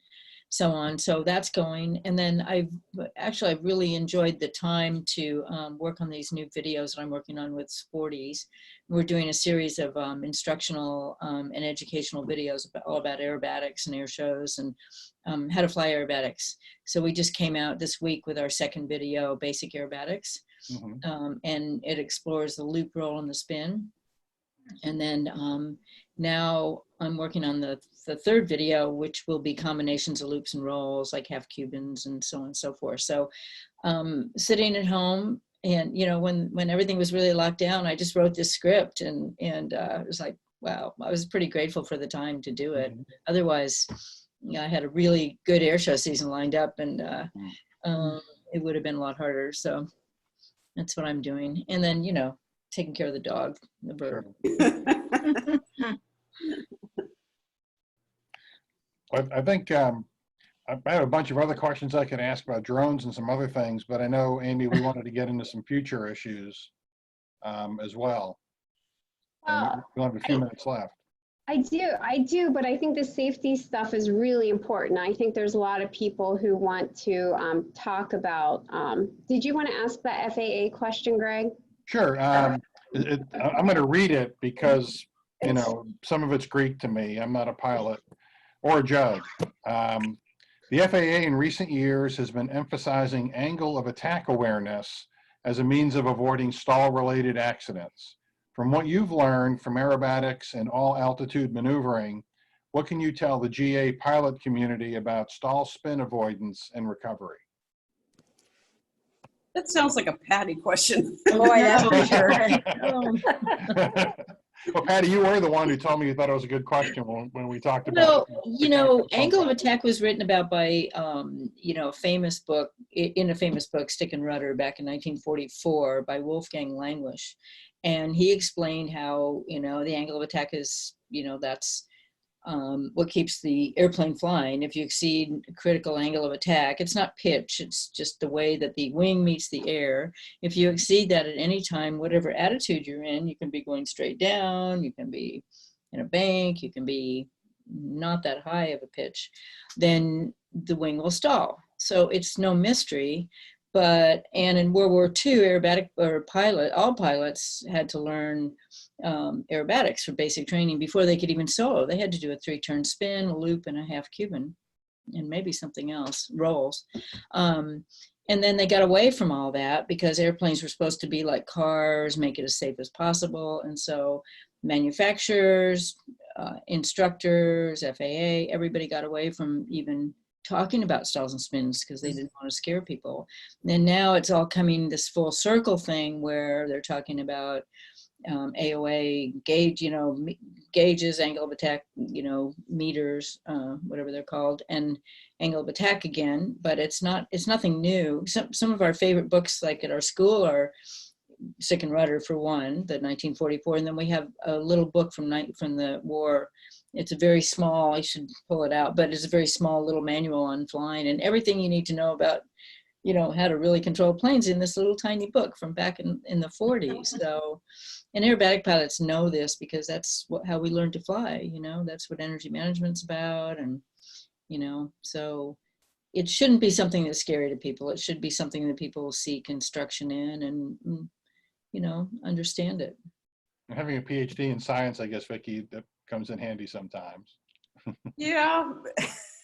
Speaker 4: so on. So that's going. And then I've really enjoyed the time to work on these new videos that I'm working on with sporties. We're doing a series of instructional and educational videos all about aerobatics and air shows and how to fly aerobatics. So we just came out this week with our second video, Basic Aerobatics. Mm-hmm. And it explores the loop, roll, and the spin. And then now I'm working on the third video, which will be combinations of loops and rolls, like half Cubans and so on and so forth. So sitting at home, and when everything was really locked down, I just wrote this script, and it was like, wow, I was pretty grateful for the time to do it. Mm-hmm. Otherwise, I had a really good air show season lined up, and it would have been a lot harder. So that's what I'm doing. And then, taking care of the dog, the bird.
Speaker 2: I think I have a bunch of other questions I could ask about drones and some other things, but I know, Amy, we wanted to get into some future issues as well. And we have a few minutes left.
Speaker 1: I do, but I think the safety stuff is really important. I think there's a lot of people who want to talk about, did you want to ask that FAA question, Greg?
Speaker 2: Sure. I'm going to read it because, some of it's Greek to me. I'm not a pilot or a judge. The FAA in recent years has been emphasizing angle of attack awareness as a means of avoiding stall-related accidents. From what you've learned from aerobatics and all-altitude maneuvering, what can you tell the GA pilot community about stall spin avoidance and recovery?
Speaker 5: That sounds like a Patty question.
Speaker 6: Boy, that's for sure.
Speaker 2: Well, Patty, you were the one who told me you thought it was a good question when we talked
Speaker 4: Well,
Speaker 2: about it.
Speaker 4: you know, Angle of Attack was written about by, you know, a famous book, Stick and Rudder, back in 1944 by Wolfgang Langlish. And he explained how, you know, the angle of attack is, you know, that's what keeps the airplane flying. If you exceed a critical angle of attack, it's not pitch, it's just the way that the wing meets the air. If you exceed that at any time, whatever attitude you're in, you can be going straight down, you can be in a bank, you can be not that high of a pitch, then the wing will stall. So it's no mystery. But, and in World War II, all pilots had to learn aerobatics for basic training before they could even solo. They had to do a 3-turn spin, a loop, and a half Cuban, and maybe something else, rolls. And then they got away from all that because airplanes were supposed to be like cars, make it as safe as possible. And so manufacturers, instructors, FAA, everybody got away from even talking about stalls and spins because they didn't want to scare people. And now it's all coming this full circle thing where they're talking about AOA gauge, you know, gauges, angle of attack, you know, meters, whatever they're called, and angle of attack again. But it's nothing new. Some of our favorite books, like at our school, are Stick and Rudder for one, the 1944, and then we have a little book from the war. It's a very small, I should pull it out, but it's a very small little manual on flying and everything you need to know about, you know, how to really control planes in this little tiny book from back in the 40s. So, and aerobatic pilots know this because that's how we learn to fly, you know, that's what energy management's about. And, you know, so it shouldn't be something that's scary to people. It should be something that people seek instruction in and, you know, understand it.
Speaker 2: Having a PhD in science, I guess, Vicki, that comes in handy sometimes.
Speaker 5: Yeah,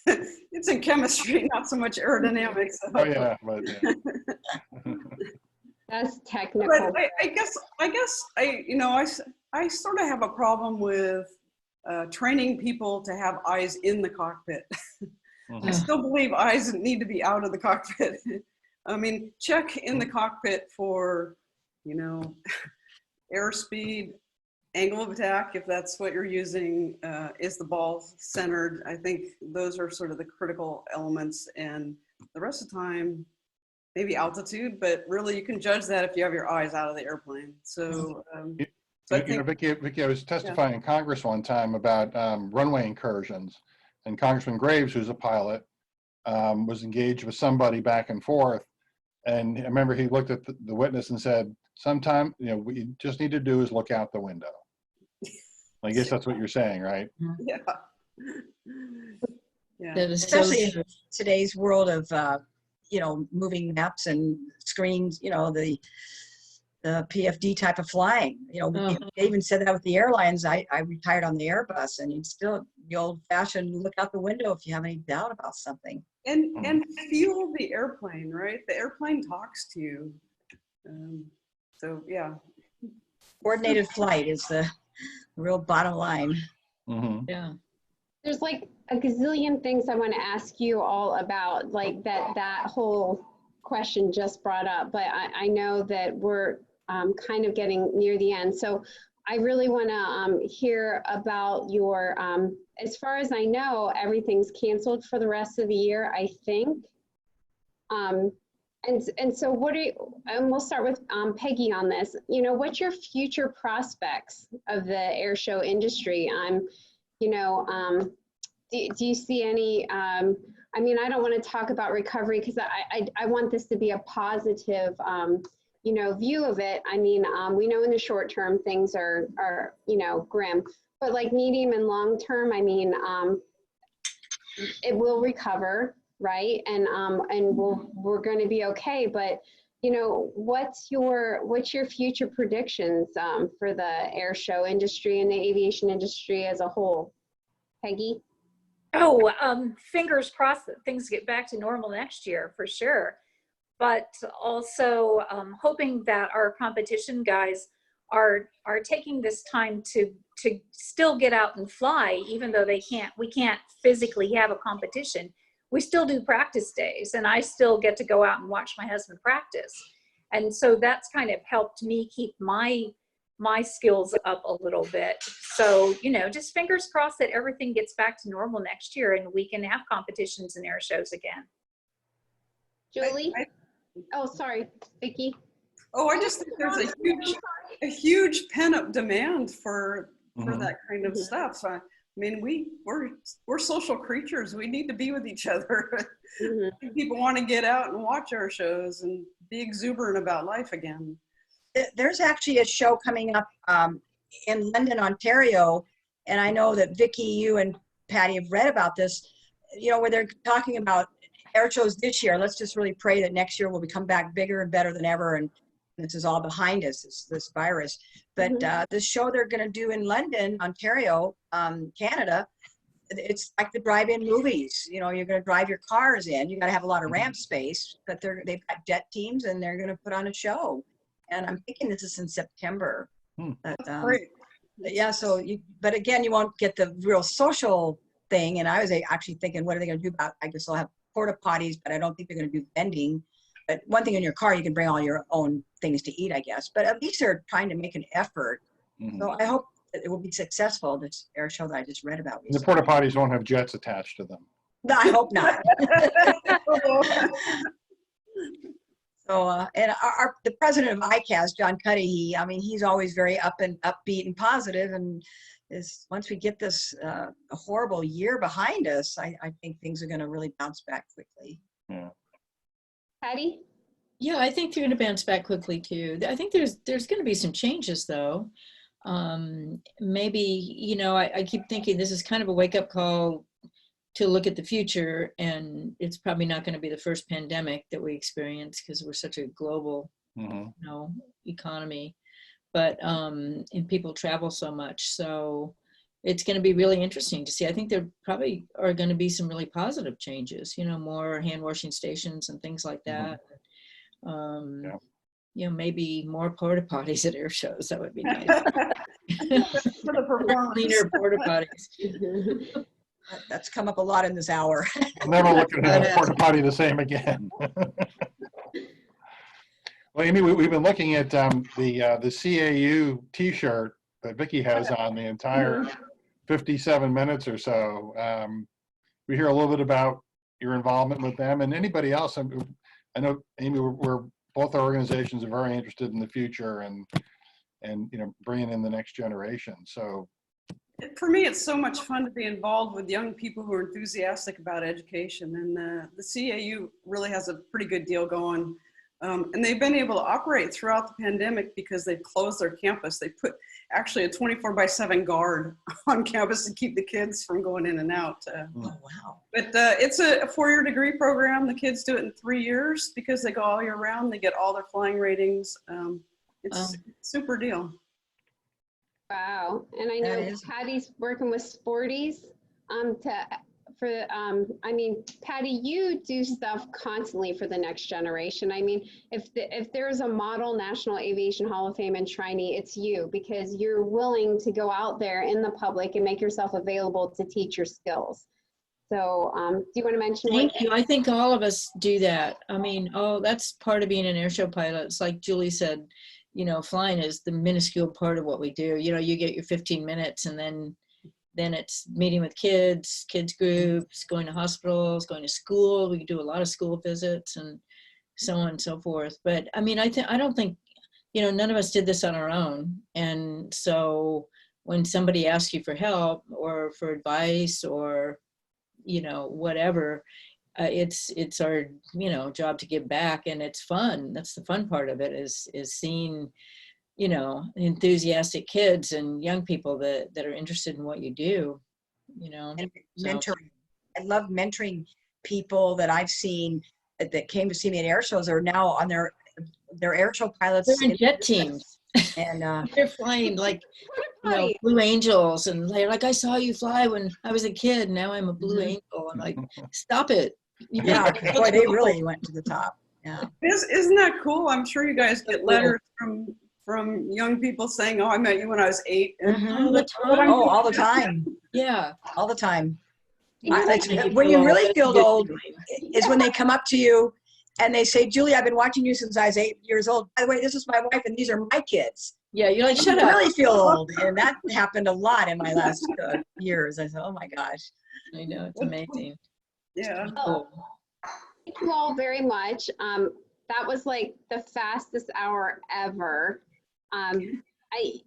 Speaker 5: it's in chemistry, not so much aerodynamics.
Speaker 2: Oh yeah, but yeah.
Speaker 1: That's technical.
Speaker 5: But I guess I sort of have a problem with training people to have eyes in the cockpit. I still believe eyes need to be out of the cockpit. I mean, check in the cockpit for, you know, airspeed, angle of attack, if that's what you're using, is the ball centered? I think those are sort of the critical elements, and the rest of the time, maybe altitude, but really you can judge that if you have your eyes out of the airplane. So,
Speaker 2: Vicki, I was testifying in Congress one time about runway incursions, and Congressman Graves, who's a pilot, was engaged with somebody back and forth, and I remember he looked at the witness and said, "Sometime, you know, what you just need to do is look out the window." I guess that's what you're saying, right?
Speaker 5: Yeah. Yeah.
Speaker 6: Especially in today's world of, you know, moving maps and screens, you know, the PFD type of flying. You know, they even said that with the airlines. I retired on the Airbus, and it's still the old-fashioned look out the window if you have any doubt about something.
Speaker 5: And feel the airplane, right? The airplane talks to you. So yeah.
Speaker 6: Coordinated flight is the real bottom line.
Speaker 4: Yeah.
Speaker 1: There's like a gazillion things I want to ask you all about, like that whole question just brought up, but I know that we're kind of getting near the end. So I really want to hear about your, as far as I know, everything's canceled for the rest of the year, I think. And so what are you, and we'll start with Peggy on this, you know, what's your future prospects of the air show industry? You know, do you see any, I mean, I don't want to talk about recovery because I want this to be a positive, you know, view of it. I mean, we know in the short term things are, you know, grim, but like medium and long term, I mean, it will recover, right? And we're going to be okay. But you know, what's your future predictions for the air show industry and the aviation industry as a whole, Peggy?
Speaker 7: Oh, fingers crossed that things get back to normal next year for sure. But also hoping that our competition guys are taking this time to still get out and fly, even though we can't physically have a competition. We still do practice days, and I still get to go out and watch my husband practice. And so that's kind of helped me keep my skills up a little bit. So, you know, just fingers crossed that everything gets back to normal next year and we can have competitions and air shows again.
Speaker 1: Julie? Oh, sorry, Vicki.
Speaker 5: Oh, I just think there's a huge pent-up demand for that kind of stuff. I mean, we're social creatures. We need to be with each other. People want to get out and watch our shows and be exuberant about life again.
Speaker 6: There's actually a show coming up in London, Ontario, and I know that Vicki, you and Patty have read about this, you know, where they're talking about air shows this year. Let's just really pray that next year will come back bigger and better than ever, and this is all behind us, this virus. But this show they're going to do in London, Ontario, Canada, it's like the drive-in movies. You know, you're going to drive your cars in. You got to have a lot of ramp space, but they've got jet teams and they're going to put on a show. And I'm thinking this is in September.
Speaker 5: That's great.
Speaker 6: Yeah. So, but again, you won't get the real social thing. And I was actually thinking, what are they going to do about? I guess they'll have porta potties, but I don't think they're going to do vending. But one thing in your car, you can bring all your own things to eat, I guess. But at least they're trying to make an effort. So I hope that it will be successful, this air show that I just read about recently.
Speaker 2: The porta potties won't have jets attached to them.
Speaker 6: No, I hope not. So, and the president of ICAS, John Cuddy, I mean, he's always very upbeat and positive. And once we get this horrible year behind us, I think things are going to really bounce back quickly.
Speaker 2: Yeah.
Speaker 1: Patty?
Speaker 4: Yeah, I think they're going to bounce back quickly too. I think there's going to be some changes though. Maybe, you know, I keep thinking this is kind of a wake-up call to look at the future, and it's probably not going to be the first pandemic that we experience because we're such a global, you know, economy. But and people travel so much, so it's going to be really interesting to see. I think there probably are going to be some really positive changes. You know, more hand washing stations and things like that. You know, maybe more porta potties at air shows. That would be nice.
Speaker 5: For the performance.
Speaker 4: Cleaner porta potties.
Speaker 6: That's come up a lot in this hour.
Speaker 2: I'm never looking at a porta potty the same again. Well, Amy, we've been looking at the CAU T-shirt that Vicki has on the entire 57 minutes or so. We hear a little bit about your involvement with them, and anybody else. I know, Amy, we're both our organizations are very interested in the future and you know, bringing in the next generation. So
Speaker 5: for me, it's so much fun to be involved with young people who are enthusiastic about education, and the CAU really has a pretty good deal going. And they've been able to operate throughout the pandemic because they've closed their campus. They put actually a 24/7 guard on campus to keep the kids from going in and out.
Speaker 6: Oh, wow.
Speaker 5: But it's a 4-year degree program. The kids do it in 3 years because they go all year round. They get all their flying ratings. It's a super deal.
Speaker 1: Wow. And I know Patty's working with Sporties I mean, Patty, you do stuff constantly for the next generation. I mean, if there's a model National Aviation Hall of Fame in Trinity, it's you, because you're willing to go out there in the public and make yourself available to teach your skills. So do you want to mention?
Speaker 4: Thank you. I think all of us do that. I mean, that's part of being an airshow pilot. It's like Julie said, you know, flying is the minuscule part of what we do. You know, you get your 15 minutes and then it's meeting with kids groups, going to hospitals, going to school. We do a lot of school visits and so on and so forth. But I mean, I don't think, you know, none of us did this on our own. And so when somebody asks you for help or for advice or, you know, whatever, it's our, you know, job to give back, and it's fun. That's the fun part of it is seeing, you know, enthusiastic kids and young people that are interested in what you do, you know.
Speaker 6: And mentoring. I love mentoring people that I've seen that came to see me at air shows are now on their air show pilots.
Speaker 4: They're in jet teams.
Speaker 6: And
Speaker 4: they're flying like, you know, Blue Angels, and they're like, I saw you fly when I was a kid. Now I'm a Blue Angel. I'm like, stop it.
Speaker 6: Yeah, boy, they really went to the top. Yeah.
Speaker 5: Isn't that cool? I'm sure you guys get letters from young people saying, oh, I met you when I was 8.
Speaker 4: All the time.
Speaker 6: Oh, all the time.
Speaker 4: Yeah.
Speaker 6: All the time. When you really feel old is when they come up to you and they say, Julie, I've been watching you since I was 8 years old. By the way, this is my wife and these are my kids.
Speaker 4: Yeah, you're like, shut
Speaker 6: I
Speaker 4: up.
Speaker 6: really feel old. And that happened a lot in my last years. I said, oh my gosh.
Speaker 4: I know, it's amazing.
Speaker 5: Yeah.
Speaker 4: Cool.
Speaker 1: Thank you all very much. That was like the fastest hour ever.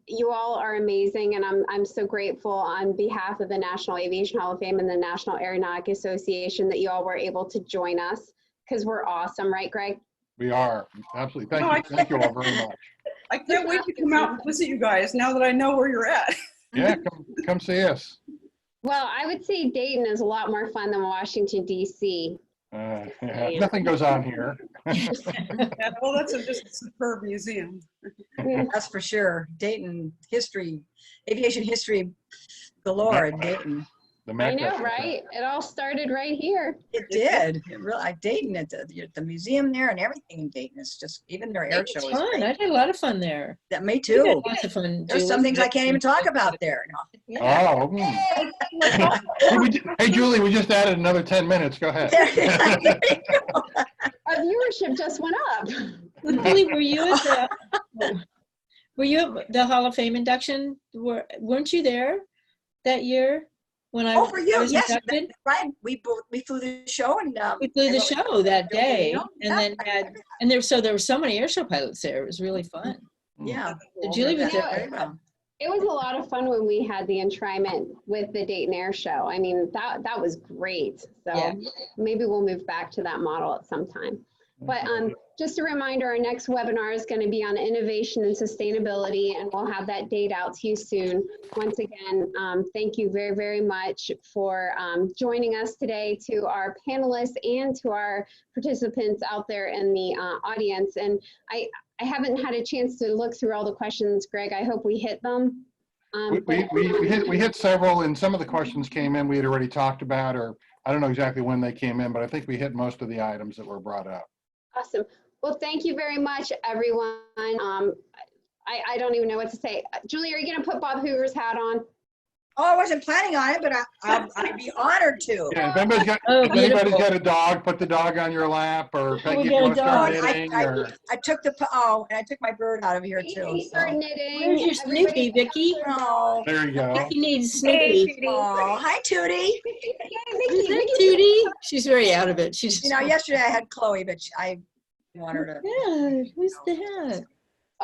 Speaker 1: You all are amazing, and I'm so grateful on behalf of the National Aviation Hall of Fame and the National Aeronautic Association that you all were able to join us, because we're awesome, right, Greg?
Speaker 2: We are, absolutely.
Speaker 5: No,
Speaker 2: Thank you all very much.
Speaker 5: I can't wait to come out and visit you guys now that I know where you're at.
Speaker 2: Yeah, come see us.
Speaker 1: Well, I would say Dayton is a lot more fun than Washington, D.C.
Speaker 2: Yeah, nothing goes on here.
Speaker 5: Yeah, well, that's just a superb museum.
Speaker 6: That's for sure. Dayton history, aviation history galore in Dayton.
Speaker 2: The
Speaker 1: I
Speaker 2: Mecca.
Speaker 1: know, right? It all started right here.
Speaker 6: It did. It really, like Dayton at the museum there and everything in Dayton is just, even their air
Speaker 4: It's
Speaker 6: show is
Speaker 4: fun.
Speaker 6: great.
Speaker 4: I had a lot of fun there.
Speaker 6: That, me
Speaker 4: We had
Speaker 6: too.
Speaker 4: lots of fun.
Speaker 6: There's
Speaker 4: Julie.
Speaker 6: some things I can't even talk about there. No.
Speaker 4: Yeah.
Speaker 2: Oh. Hey, Julie, we just added another 10 minutes. Go ahead.
Speaker 1: Our viewership just went up.
Speaker 4: Julie, were you at the Hall of Fame induction? Weren't you there that year when I,
Speaker 6: Oh, for you,
Speaker 4: I was
Speaker 6: yes,
Speaker 4: inducted?
Speaker 6: right. We flew the show and
Speaker 4: We flew the show that day, and then
Speaker 6: yeah.
Speaker 4: there were so many air show pilots there. It was really fun.
Speaker 6: Yeah.
Speaker 4: So Julie was there.
Speaker 6: Very well.
Speaker 1: It was a lot of fun when we had the enshrinement with the Dayton Air Show. I mean, that was great. So
Speaker 4: Yeah.
Speaker 1: maybe we'll move back to that model at some time. But just a reminder, our next webinar is going to be on innovation and sustainability, and we'll have that date out to you soon. Once again, thank you very, very much for joining us today, to our panelists and to our participants out there in the audience. And I haven't had a chance to look through all the questions, Greg. I hope we hit them.
Speaker 2: We hit several, and some of the questions came in we had already talked about, or I don't know exactly when they came in, but I think we hit most of the items that were brought up.
Speaker 1: Awesome. Well, thank you very much, everyone. I don't even know what to say. Julie, are you going to put Bob Hoover's hat on?
Speaker 6: Oh, I wasn't planning on it, but I'd be honored to.
Speaker 2: Yeah, if anybody's got,
Speaker 4: Oh,
Speaker 2: if anybody's
Speaker 4: beautiful.
Speaker 2: got a dog, put the dog on your lap, or Peggy, if
Speaker 4: get
Speaker 2: you
Speaker 4: a
Speaker 2: want to start
Speaker 4: dog.
Speaker 2: knitting, or
Speaker 6: I took and I took my bird out of here too.
Speaker 1: He started knitting.
Speaker 4: Where's your Snoopy, Vicky?
Speaker 6: Oh,
Speaker 2: there you go.
Speaker 4: Vicky needs Snoopy.
Speaker 6: oh, hi, Tootie.
Speaker 4: Is that Tootie? She's very out of it. She's
Speaker 6: You know, yesterday I had Chloe, but I want her to.
Speaker 4: yeah. Who's the hat?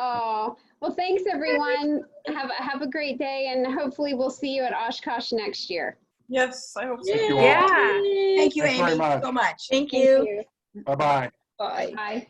Speaker 1: Oh, well, thanks, everyone. Have a great day, and hopefully we'll see you at Oshkosh next year.
Speaker 5: Yes, I hope so.
Speaker 2: Thank you all.
Speaker 7: Yeah.
Speaker 6: Thank you,
Speaker 2: Thanks very
Speaker 6: Amy,
Speaker 2: much.
Speaker 6: so much.
Speaker 4: Thank you.
Speaker 2: Bye-bye.
Speaker 4: Bye.
Speaker 1: Bye.